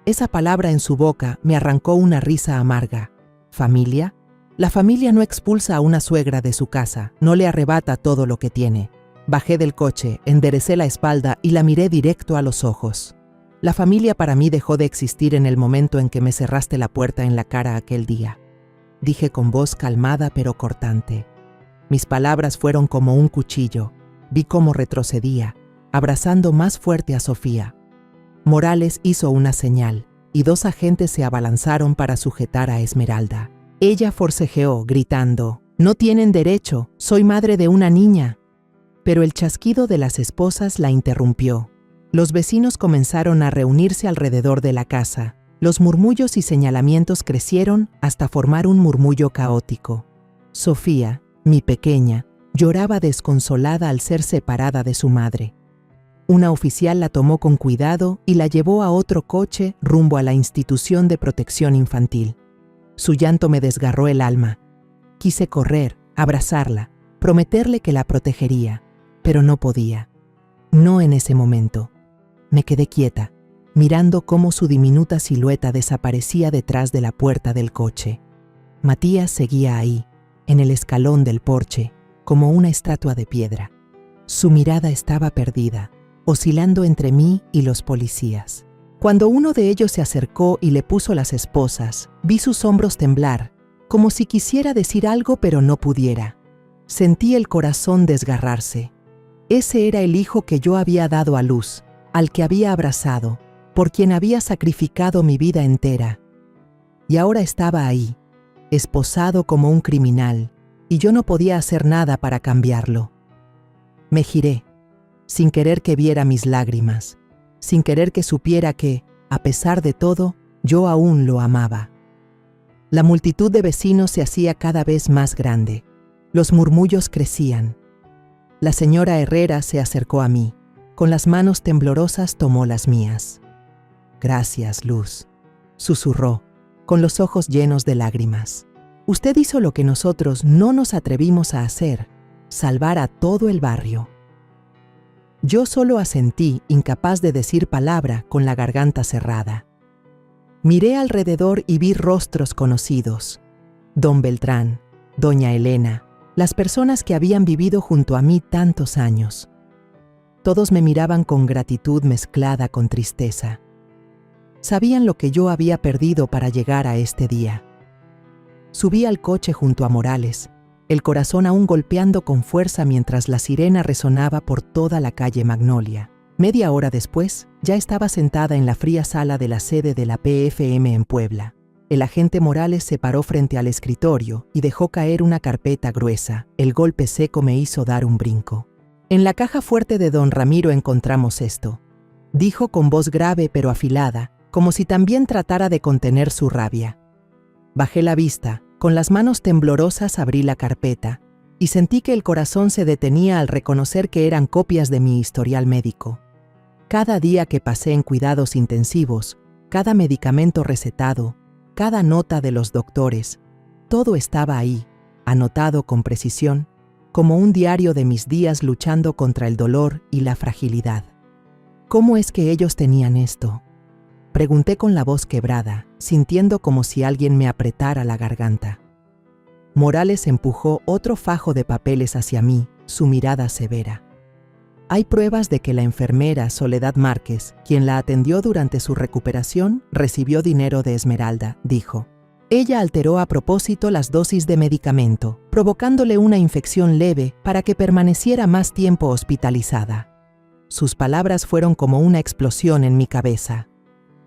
A: Esa palabra en su boca me arrancó una risa amarga. ¿Familia? La familia no expulsa a una suegra de su casa, no le arrebata todo lo que tiene. Bajé del coche, enderecé la espalda y la miré directo a los ojos. La familia para mí dejó de existir en el momento en que me cerraste la puerta en la cara aquel día. Dije con voz calmada pero cortante. Mis palabras fueron como un cuchillo. Vi cómo retrocedía, abrazando más fuerte a Sofía. Morales hizo una señal, y 2 agentes se abalanzaron para sujetar a Esmeralda. Ella forcejeó, gritando, «No tienen derecho, soy madre de una niña». Pero el chasquido de las esposas la interrumpió. Los vecinos comenzaron a reunirse alrededor de la casa. Los murmullos y señalamientos crecieron hasta formar un murmullo caótico. Sofía, mi pequeña, lloraba desconsolada al ser separada de su madre. Una oficial la tomó con cuidado y la llevó a otro coche rumbo a la institución de protección infantil. Su llanto me desgarró el alma. Quise correr, abrazarla, prometerle que la protegería, pero no podía. No en ese momento. Me quedé quieta, mirando cómo su diminuta silueta desaparecía detrás de la puerta del coche. Matías seguía ahí, en el escalón del porche, como una estatua de piedra. Su mirada estaba perdida, oscilando entre mí y los policías. Cuando uno de ellos se acercó y le puso las esposas, vi sus hombros temblar, como si quisiera decir algo pero no pudiera. Sentí el corazón desgarrarse. Ese era el hijo que yo había dado a luz, al que había abrazado, por quien había sacrificado mi vida entera. Y ahora estaba ahí, esposado como un criminal, y yo no podía hacer nada para cambiarlo. Me giré, sin querer que viera mis lágrimas, sin querer que supiera que, a pesar de todo, yo aún lo amaba. La multitud de vecinos se hacía cada vez más grande. Los murmullos crecían. La señora Herrera se acercó a mí. Con las manos temblorosas tomó las mías. «Gracias, Luz», susurró, con los ojos llenos de lágrimas. «Usted hizo lo que nosotros no nos atrevimos a hacer, salvar a todo el barrio». Yo solo asentí, incapaz de decir palabra, con la garganta cerrada. Miré alrededor y vi rostros conocidos. Don Beltrán, doña Elena, las personas que habían vivido junto a mí tantos años. Todos me miraban con gratitud mezclada con tristeza. Sabían lo que yo había perdido para llegar a este día. Subí al coche junto a Morales, el corazón aún golpeando con fuerza mientras la sirena resonaba por toda la calle Magnolia. Media hora después, ya estaba sentada en la fría sala de la sede de la PFM en Puebla. El agente Morales se paró frente al escritorio y dejó caer una carpeta gruesa. El golpe seco me hizo dar un brinco. «En la caja fuerte de don Ramiro encontramos esto», dijo con voz grave pero afilada, como si también tratara de contener su rabia. Bajé la vista, con las manos temblorosas abrí la carpeta, y sentí que el corazón se detenía al reconocer que eran copias de mi historial médico. Cada día que pasé en cuidados intensivos, cada medicamento recetado, cada nota de los doctores, todo estaba ahí, anotado con precisión, como un diario de mis días luchando contra el dolor y la fragilidad. ¿Cómo es que ellos tenían esto?, pregunté con la voz quebrada, sintiendo como si alguien me apretara la garganta. Morales empujó otro fajo de papeles hacia mí, su mirada severa. Hay pruebas de que la enfermera Soledad Márquez, quien la atendió durante su recuperación, recibió dinero de Esmeralda, dijo. Ella alteró a propósito las dosis de medicamento, provocándole una infección leve para que permaneciera más tiempo hospitalizada. Sus palabras fueron como una explosión en mi cabeza.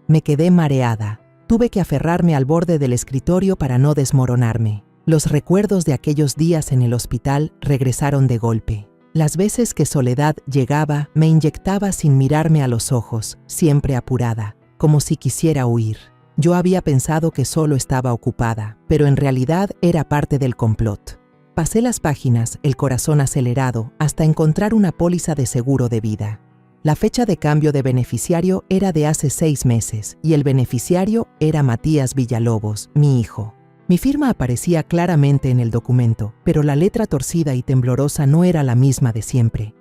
A: Me quedé mareada. Tuve que aferrarme al borde del escritorio para no desmoronarme. Los recuerdos de aquellos días en el hospital regresaron de golpe. Las veces que Soledad llegaba, me inyectaba sin mirarme a los ojos, siempre apurada, como si quisiera huir. Yo había pensado que solo estaba ocupada, pero en realidad era parte del complot. Pasé las páginas, el corazón acelerado, hasta encontrar una póliza de seguro de vida. La fecha de cambio de beneficiario era de hace 6 meses, y el beneficiario era Matías Villalobos, mi hijo. Mi firma aparecía claramente en el documento, pero la letra torcida y temblorosa no era la misma de siempre.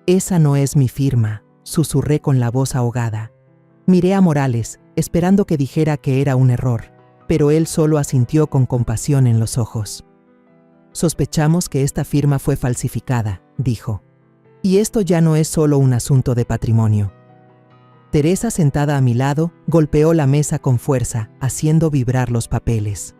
A: «Esa no es mi firma», susurré con la voz ahogada. Miré a Morales, esperando que dijera que era un error, pero él solo asintió con compasión en los ojos. «Sospechamos que esta firma fue falsificada», dijo. «Y esto ya no es solo un asunto de patrimonio». Teresa, sentada a mi lado, golpeó la mesa con fuerza, haciendo vibrar los papeles.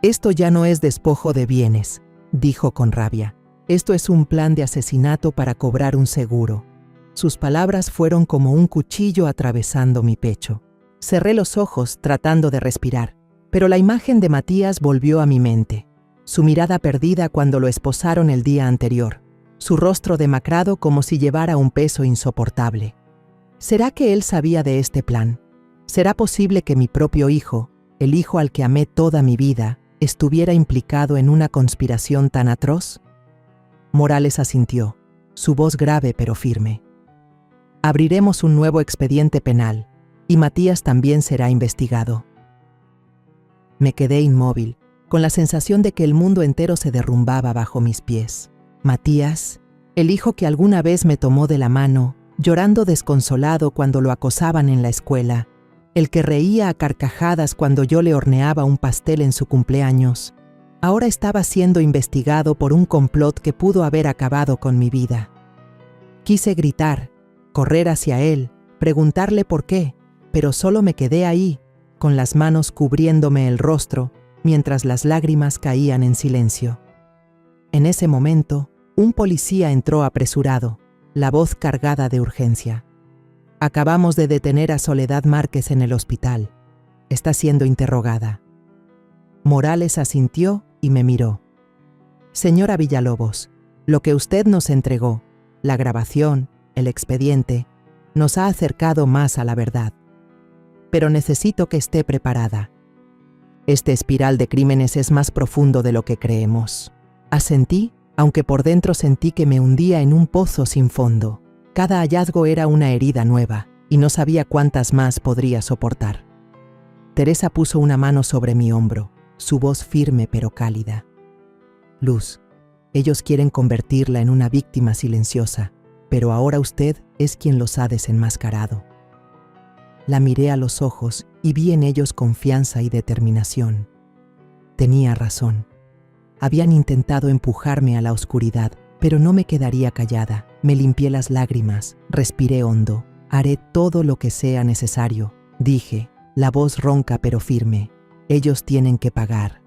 A: «Esto ya no es despojo de bienes», dijo con rabia. «Esto es un plan de asesinato para cobrar un seguro». Sus palabras fueron como un cuchillo atravesando mi pecho. Cerré los ojos tratando de respirar, pero la imagen de Matías volvió a mi mente. Su mirada perdida cuando lo esposaron el día anterior, su rostro demacrado como si llevara un peso insoportable. ¿Será que él sabía de este plan? ¿Será posible que mi propio hijo, el hijo al que amé toda mi vida, estuviera implicado en una conspiración tan atroz? Morales asintió, su voz grave pero firme. Abriremos un nuevo expediente penal, y Matías también será investigado. Me quedé inmóvil, con la sensación de que el mundo entero se derrumbaba bajo mis pies. Matías, el hijo que alguna vez me tomó de la mano, llorando desconsolado cuando lo acosaban en la escuela, el que reía a carcajadas cuando yo le horneaba un pastel en su cumpleaños, ahora estaba siendo investigado por un complot que pudo haber acabado con mi vida. Quise gritar, correr hacia él, preguntarle por qué, pero solo me quedé ahí, con las manos cubriéndome el rostro, mientras las lágrimas caían en silencio. En ese momento, un policía entró apresurado, la voz cargada de urgencia. «Acabamos de detener a Soledad Márquez en el hospital. Está siendo interrogada». Morales asintió y me miró. «Señora Villalobos, lo que usted nos entregó, la grabación, el expediente, nos ha acercado más a la verdad. Pero necesito que esté preparada. Este espiral de crímenes es más profundo de lo que creemos». Asentí, aunque por dentro sentí que me hundía en un pozo sin fondo. Cada hallazgo era una herida nueva, y no sabía cuántas más podría soportar. Teresa puso una mano sobre mi hombro, su voz firme pero cálida. «Luz, ellos quieren convertirla en una víctima silenciosa, pero ahora usted es quien los ha desenmascarado». La miré a los ojos y vi en ellos confianza y determinación. Tenía razón. Habían intentado empujarme a la oscuridad, pero no me quedaría callada. Me limpié las lágrimas, respiré hondo. «Haré todo lo que sea necesario», dije, la voz ronca pero firme. «Ellos tienen que pagar».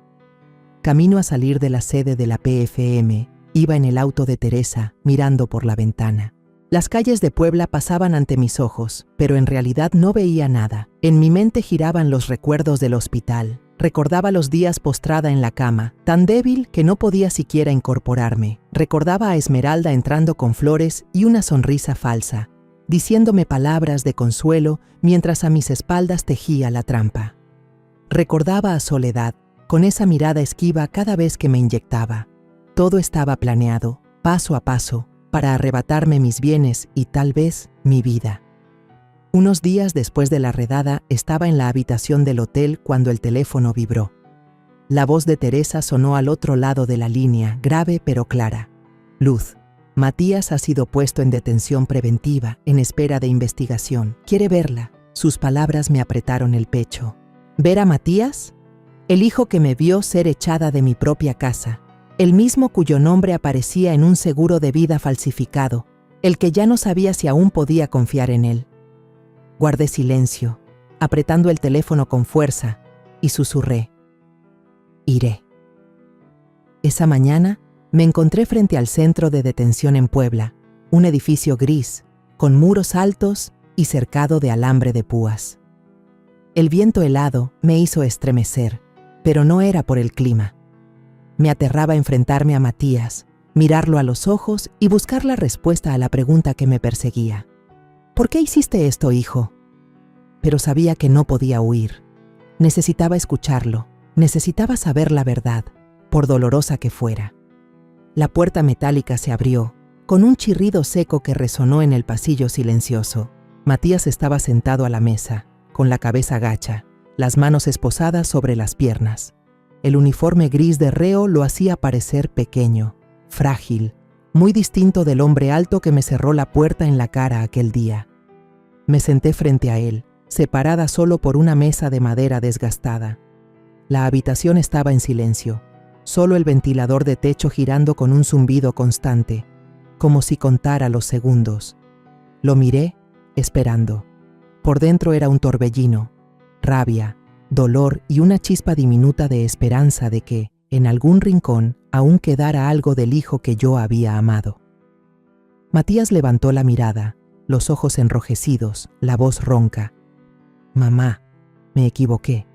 A: Camino a salir de la sede de la PFM, iba en el auto de Teresa, mirando por la ventana. Las calles de Puebla pasaban ante mis ojos, pero en realidad no veía nada. En mi mente giraban los recuerdos del hospital. Recordaba los días postrada en la cama, tan débil que no podía siquiera incorporarme. Recordaba a Esmeralda entrando con flores y una sonrisa falsa, diciéndome palabras de consuelo mientras a mis espaldas tejía la trampa. Recordaba a Soledad, con esa mirada esquiva cada vez que me inyectaba. Todo estaba planeado, paso a paso, para arrebatarme mis bienes y tal vez mi vida. Unos días después de la redada estaba en la habitación del hotel cuando el teléfono vibró. La voz de Teresa sonó al otro lado de la línea, grave pero clara. «Luz, Matías ha sido puesto en detención preventiva, en espera de investigación. ¿Quiere verla?» Sus palabras me apretaron el pecho. ¿Ver a Matías? El hijo que me vio ser echada de mi propia casa. el mismo cuyo nombre aparecía en un seguro de vida falsificado, el que ya no sabía si aún podía confiar en él. Guardé silencio, apretando el teléfono con fuerza, y susurré: iré. Esa mañana me encontré frente al centro de detención en Puebla, un edificio gris, con muros altos y cercado de alambre de púas. El viento helado me hizo estremecer, pero no era por el clima. Me aterraba enfrentarme a Matías, mirarlo a los ojos y buscar la respuesta a la pregunta que me perseguía. ¿Por qué hiciste esto, hijo? Pero sabía que no podía huir. Necesitaba escucharlo, necesitaba saber la verdad, por dolorosa que fuera. La puerta metálica se abrió, con un chirrido seco que resonó en el pasillo silencioso. Matías estaba sentado a la mesa, con la cabeza gacha, las manos esposadas sobre las piernas. El uniforme gris de reo lo hacía parecer pequeño, frágil, muy distinto del hombre alto que me cerró la puerta en la cara aquel día. Me senté frente a él, separada solo por una mesa de madera desgastada. La habitación estaba en silencio, solo el ventilador de techo girando con un zumbido constante, como si contara los segundos. Lo miré, esperando. Por dentro era un torbellino, rabia, dolor y una chispa diminuta de esperanza de que, en algún rincón, aún quedara algo del hijo que yo había amado. Matías levantó la mirada, los ojos enrojecidos, la voz ronca. «Mamá, me equivoqué.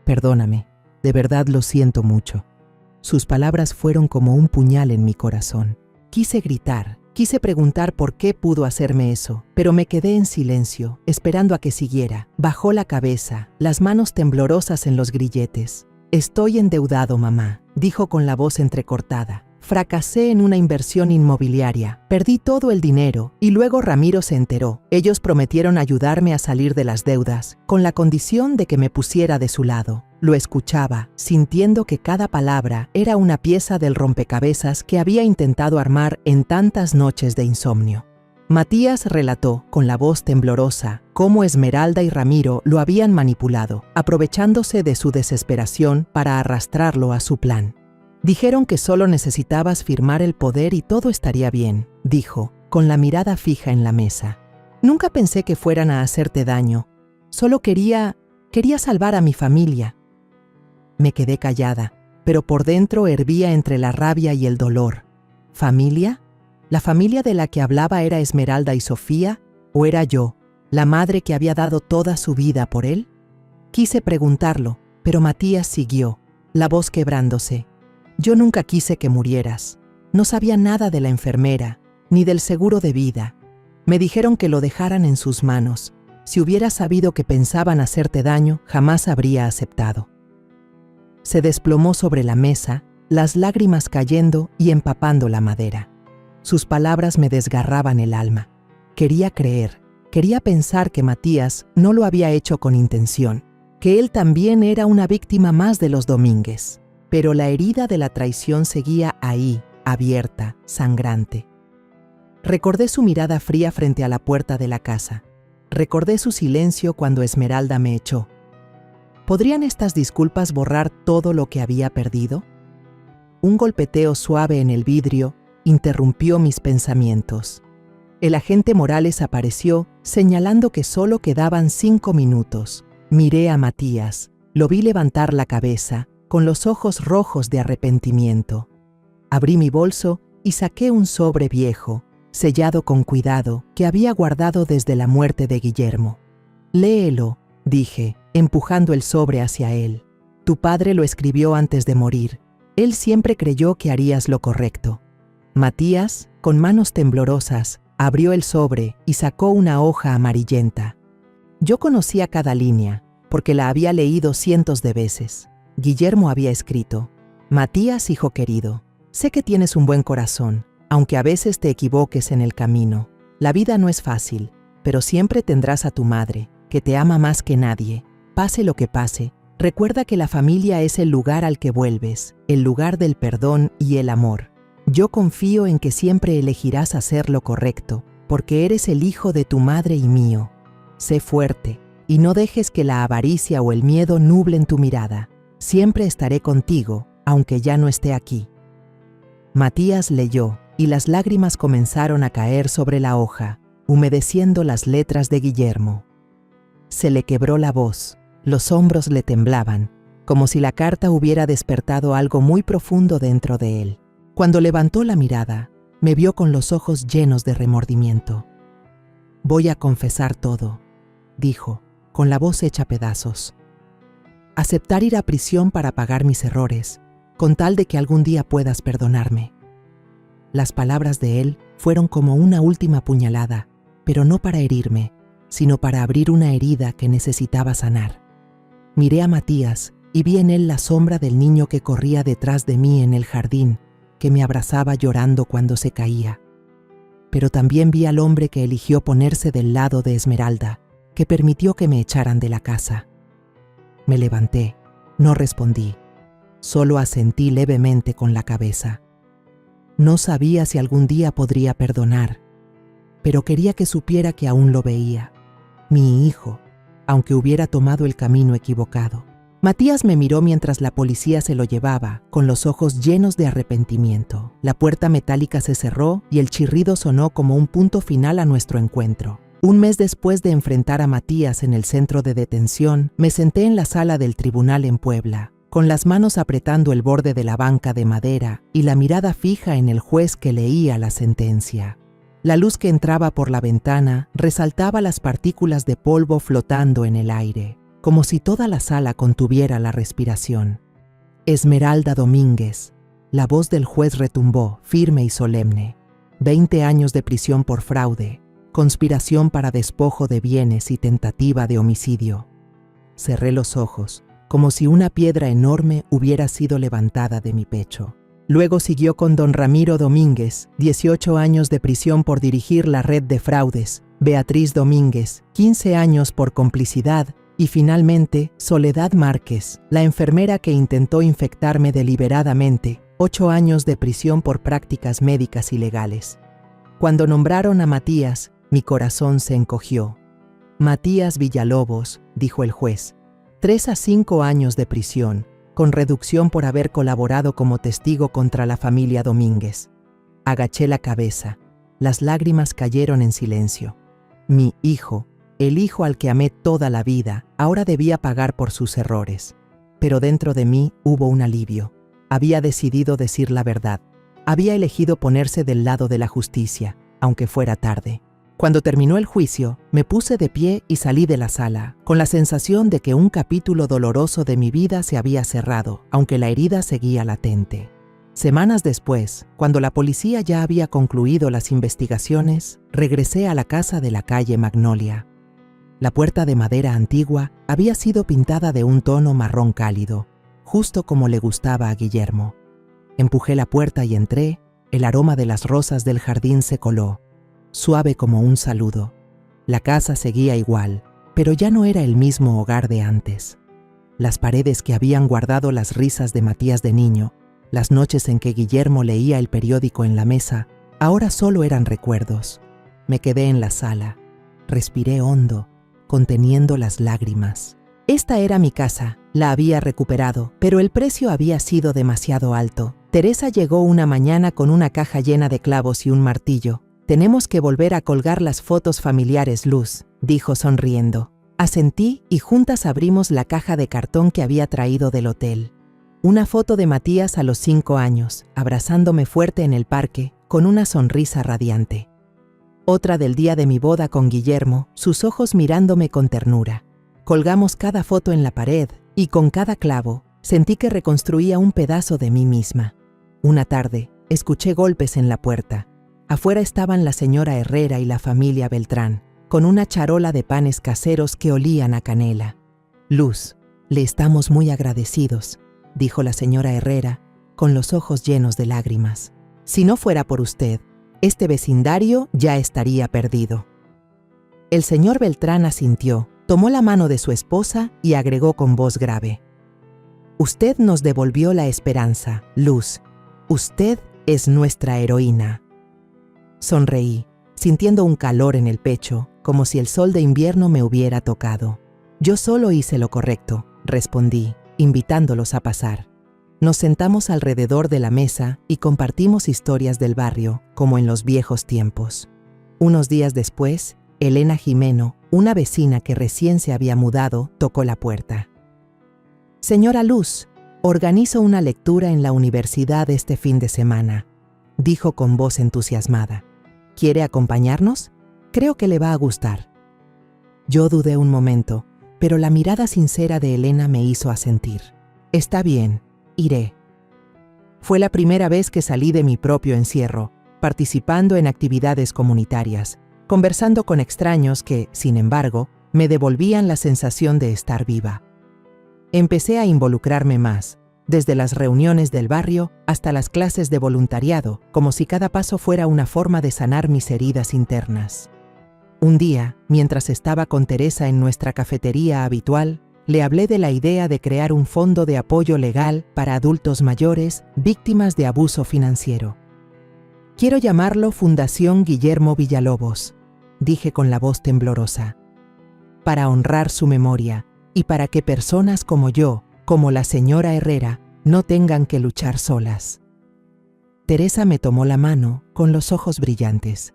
A: Perdóname, de verdad lo siento mucho». Sus palabras fueron como un puñal en mi corazón. Quise gritar, quise preguntar por qué pudo hacerme eso, pero me quedé en silencio, esperando a que siguiera. Bajó la cabeza, las manos temblorosas en los grilletes. «Estoy endeudado, mamá», dijo con la voz entrecortada. «Fracasé en una inversión inmobiliaria, perdí todo el dinero y luego Ramiro se enteró. Ellos prometieron ayudarme a salir de las deudas, con la condición de que me pusiera de su lado». Lo escuchaba, sintiendo que cada palabra era una pieza del rompecabezas que había intentado armar en tantas noches de insomnio. Matías relató, con la voz temblorosa, cómo Esmeralda y Ramiro lo habían manipulado, aprovechándose de su desesperación para arrastrarlo a su plan. «Dijeron que solo necesitabas firmar el poder y todo estaría bien», dijo, con la mirada fija en la mesa. «Nunca pensé que fueran a hacerte daño. Solo quería salvar a mi familia». Me quedé callada, pero por dentro hervía entre la rabia y el dolor. ¿Familia? ¿La familia de la que hablaba era Esmeralda y Sofía? ¿O era yo, la madre que había dado toda su vida por él? Quise preguntarlo, pero Matías siguió, la voz quebrándose. «Yo nunca quise que murieras. No sabía nada de la enfermera, ni del seguro de vida. Me dijeron que lo dejaran en sus manos. Si hubiera sabido que pensaban hacerte daño, jamás habría aceptado». Se desplomó sobre la mesa, las lágrimas cayendo y empapando la madera. Sus palabras me desgarraban el alma. Quería creer, quería pensar que Matías no lo había hecho con intención, que él también era una víctima más de los Domínguez. Pero la herida de la traición seguía ahí, abierta, sangrante. Recordé su mirada fría frente a la puerta de la casa. Recordé su silencio cuando Esmeralda me echó. ¿Podrían estas disculpas borrar todo lo que había perdido? Un golpeteo suave en el vidrio interrumpió mis pensamientos. El agente Morales apareció, señalando que solo quedaban 5 minutos. Miré a Matías, lo vi levantar la cabeza, con los ojos rojos de arrepentimiento. Abrí mi bolso y saqué un sobre viejo, sellado con cuidado, que había guardado desde la muerte de Guillermo. «Léelo», dije, empujando el sobre hacia él. «Tu padre lo escribió antes de morir. Él siempre creyó que harías lo correcto». Matías, con manos temblorosas, abrió el sobre y sacó una hoja amarillenta. Yo conocía cada línea, porque la había leído cientos de veces. Guillermo había escrito: «Matías, hijo querido, sé que tienes un buen corazón, aunque a veces te equivoques en el camino. La vida no es fácil, pero siempre tendrás a tu madre, que te ama más que nadie. Pase lo que pase, recuerda que la familia es el lugar al que vuelves, el lugar del perdón y el amor. Yo confío en que siempre elegirás hacer lo correcto, porque eres el hijo de tu madre y mío. Sé fuerte, y no dejes que la avaricia o el miedo nublen tu mirada. Siempre estaré contigo, aunque ya no esté aquí». Matías leyó, y las lágrimas comenzaron a caer sobre la hoja, humedeciendo las letras de Guillermo. Se le quebró la voz, los hombros le temblaban, como si la carta hubiera despertado algo muy profundo dentro de él. Cuando levantó la mirada, me vio con los ojos llenos de remordimiento. «Voy a confesar todo», dijo, con la voz hecha pedazos. «Aceptar ir a prisión para pagar mis errores, con tal de que algún día puedas perdonarme». Las palabras de él fueron como una última puñalada, pero no para herirme, sino para abrir una herida que necesitaba sanar. Miré a Matías y vi en él la sombra del niño que corría detrás de mí en el jardín, que me abrazaba llorando cuando se caía. Pero también vi al hombre que eligió ponerse del lado de Esmeralda, que permitió que me echaran de la casa. Me levanté, no respondí, solo asentí levemente con la cabeza. No sabía si algún día podría perdonar, pero quería que supiera que aún lo veía, mi hijo, aunque hubiera tomado el camino equivocado. Matías me miró mientras la policía se lo llevaba, con los ojos llenos de arrepentimiento. La puerta metálica se cerró y el chirrido sonó como un punto final a nuestro encuentro. Un mes después de enfrentar a Matías en el centro de detención, me senté en la sala del tribunal en Puebla, con las manos apretando el borde de la banca de madera y la mirada fija en el juez que leía la sentencia. La luz que entraba por la ventana resaltaba las partículas de polvo flotando en el aire, como si toda la sala contuviera la respiración. Esmeralda Domínguez. La voz del juez retumbó, firme y solemne. 20 años de prisión por fraude, conspiración para despojo de bienes y tentativa de homicidio. Cerré los ojos, como si una piedra enorme hubiera sido levantada de mi pecho. Luego siguió con don Ramiro Domínguez, 18 años de prisión por dirigir la red de fraudes, Beatriz Domínguez, 15 años por complicidad, y finalmente Soledad Márquez, la enfermera que intentó infectarme deliberadamente, 8 años de prisión por prácticas médicas ilegales. Cuando nombraron a Matías, mi corazón se encogió. Matías Villalobos, dijo el juez, 3 a 5 años de prisión, con reducción por haber colaborado como testigo contra la familia Domínguez. Agaché la cabeza. Las lágrimas cayeron en silencio. Mi hijo, el hijo al que amé toda la vida, ahora debía pagar por sus errores. Pero dentro de mí hubo un alivio. Había decidido decir la verdad. Había elegido ponerse del lado de la justicia, aunque fuera tarde. Cuando terminó el juicio, me puse de pie y salí de la sala, con la sensación de que un capítulo doloroso de mi vida se había cerrado, aunque la herida seguía latente. Semanas después, cuando la policía ya había concluido las investigaciones, regresé a la casa de la calle Magnolia. La puerta de madera antigua había sido pintada de un tono marrón cálido, justo como le gustaba a Guillermo. Empujé la puerta y entré, el aroma de las rosas del jardín se coló, suave como un saludo. La casa seguía igual, pero ya no era el mismo hogar de antes. Las paredes que habían guardado las risas de Matías de niño, las noches en que Guillermo leía el periódico en la mesa, ahora solo eran recuerdos. Me quedé en la sala, respiré hondo, conteniendo las lágrimas. Esta era mi casa, la había recuperado, pero el precio había sido demasiado alto. Teresa llegó una mañana con una caja llena de clavos y un martillo. «Tenemos que volver a colgar las fotos familiares, Luz», dijo sonriendo. Asentí y juntas abrimos la caja de cartón que había traído del hotel. Una foto de Matías a los 5 años, abrazándome fuerte en el parque, con una sonrisa radiante. Otra del día de mi boda con Guillermo, sus ojos mirándome con ternura. Colgamos cada foto en la pared y con cada clavo sentí que reconstruía un pedazo de mí misma. Una tarde, escuché golpes en la puerta. Afuera estaban la señora Herrera y la familia Beltrán, con una charola de panes caseros que olían a canela. «Luz, le estamos muy agradecidos», dijo la señora Herrera, con los ojos llenos de lágrimas. «Si no fuera por usted, este vecindario ya estaría perdido». El señor Beltrán asintió, tomó la mano de su esposa y agregó con voz grave: «Usted nos devolvió la esperanza, Luz. Usted es nuestra heroína». Sonreí, sintiendo un calor en el pecho, como si el sol de invierno me hubiera tocado. «Yo solo hice lo correcto», respondí, invitándolos a pasar. Nos sentamos alrededor de la mesa y compartimos historias del barrio, como en los viejos tiempos. Unos días después, Elena Jimeno, una vecina que recién se había mudado, tocó la puerta. «Señora Luz, organizo una lectura en la universidad este fin de semana», dijo con voz entusiasmada. «¿Quiere acompañarnos? Creo que le va a gustar». Yo dudé un momento, pero la mirada sincera de Elena me hizo asentir. «Está bien, iré». Fue la primera vez que salí de mi propio encierro, participando en actividades comunitarias, conversando con extraños que, sin embargo, me devolvían la sensación de estar viva. Empecé a involucrarme más, desde las reuniones del barrio hasta las clases de voluntariado, como si cada paso fuera una forma de sanar mis heridas internas. Un día, mientras estaba con Teresa en nuestra cafetería habitual, le hablé de la idea de crear un fondo de apoyo legal para adultos mayores víctimas de abuso financiero. «Quiero llamarlo Fundación Guillermo Villalobos», dije con la voz temblorosa, «para honrar su memoria y para que personas como yo, como la señora Herrera, no tengan que luchar solas». Teresa me tomó la mano con los ojos brillantes.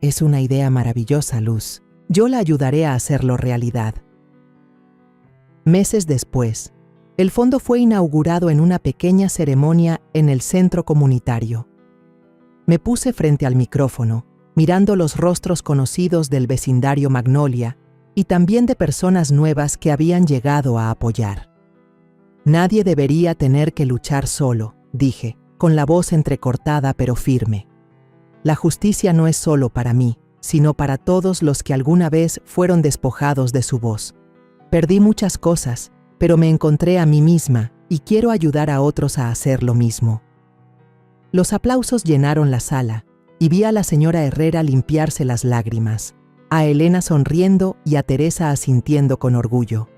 A: «Es una idea maravillosa, Luz. Yo la ayudaré a hacerlo realidad». Meses después, el fondo fue inaugurado en una pequeña ceremonia en el centro comunitario. Me puse frente al micrófono, mirando los rostros conocidos del vecindario Magnolia y también de personas nuevas que habían llegado a apoyar. «Nadie debería tener que luchar solo», dije, con la voz entrecortada pero firme. «La justicia no es solo para mí, sino para todos los que alguna vez fueron despojados de su voz. Perdí muchas cosas, pero me encontré a mí misma y quiero ayudar a otros a hacer lo mismo». Los aplausos llenaron la sala y vi a la señora Herrera limpiarse las lágrimas, a Elena sonriendo y a Teresa asintiendo con orgullo.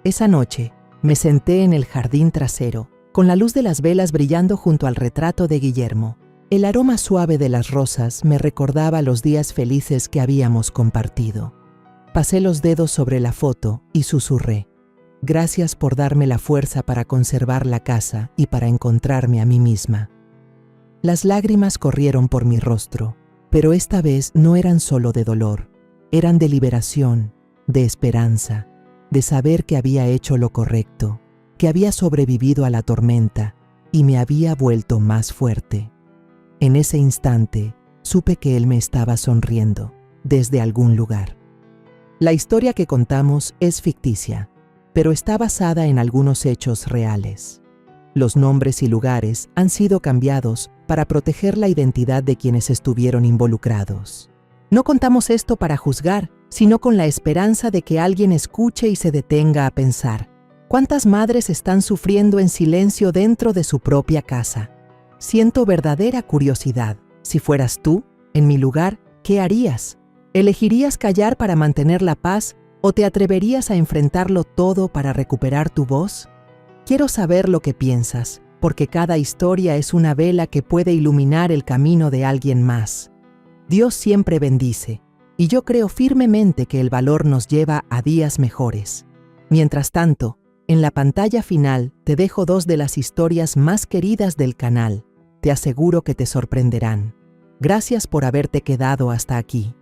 A: Esa noche, me senté en el jardín trasero, con la luz de las velas brillando junto al retrato de Guillermo. El aroma suave de las rosas me recordaba los días felices que habíamos compartido. Pasé los dedos sobre la foto y susurré: «Gracias por darme la fuerza para conservar la casa y para encontrarme a mí misma». Las lágrimas corrieron por mi rostro, pero esta vez no eran solo de dolor, eran de liberación, de esperanza, de saber que había hecho lo correcto, que había sobrevivido a la tormenta y me había vuelto más fuerte. En ese instante, supe que él me estaba sonriendo, desde algún lugar. La historia que contamos es ficticia, pero está basada en algunos hechos reales. Los nombres y lugares han sido cambiados para proteger la identidad de quienes estuvieron involucrados. No contamos esto para juzgar, sino con la esperanza de que alguien escuche y se detenga a pensar: ¿cuántas madres están sufriendo en silencio dentro de su propia casa? Siento verdadera curiosidad. Si fueras tú, en mi lugar, ¿qué harías? ¿Elegirías callar para mantener la paz o te atreverías a enfrentarlo todo para recuperar tu voz? Quiero saber lo que piensas, porque cada historia es una vela que puede iluminar el camino de alguien más. Dios siempre bendice, y yo creo firmemente que el valor nos lleva a días mejores. Mientras tanto, en la pantalla final te dejo 2 de las historias más queridas del canal. Te aseguro que te sorprenderán. Gracias por haberte quedado hasta aquí.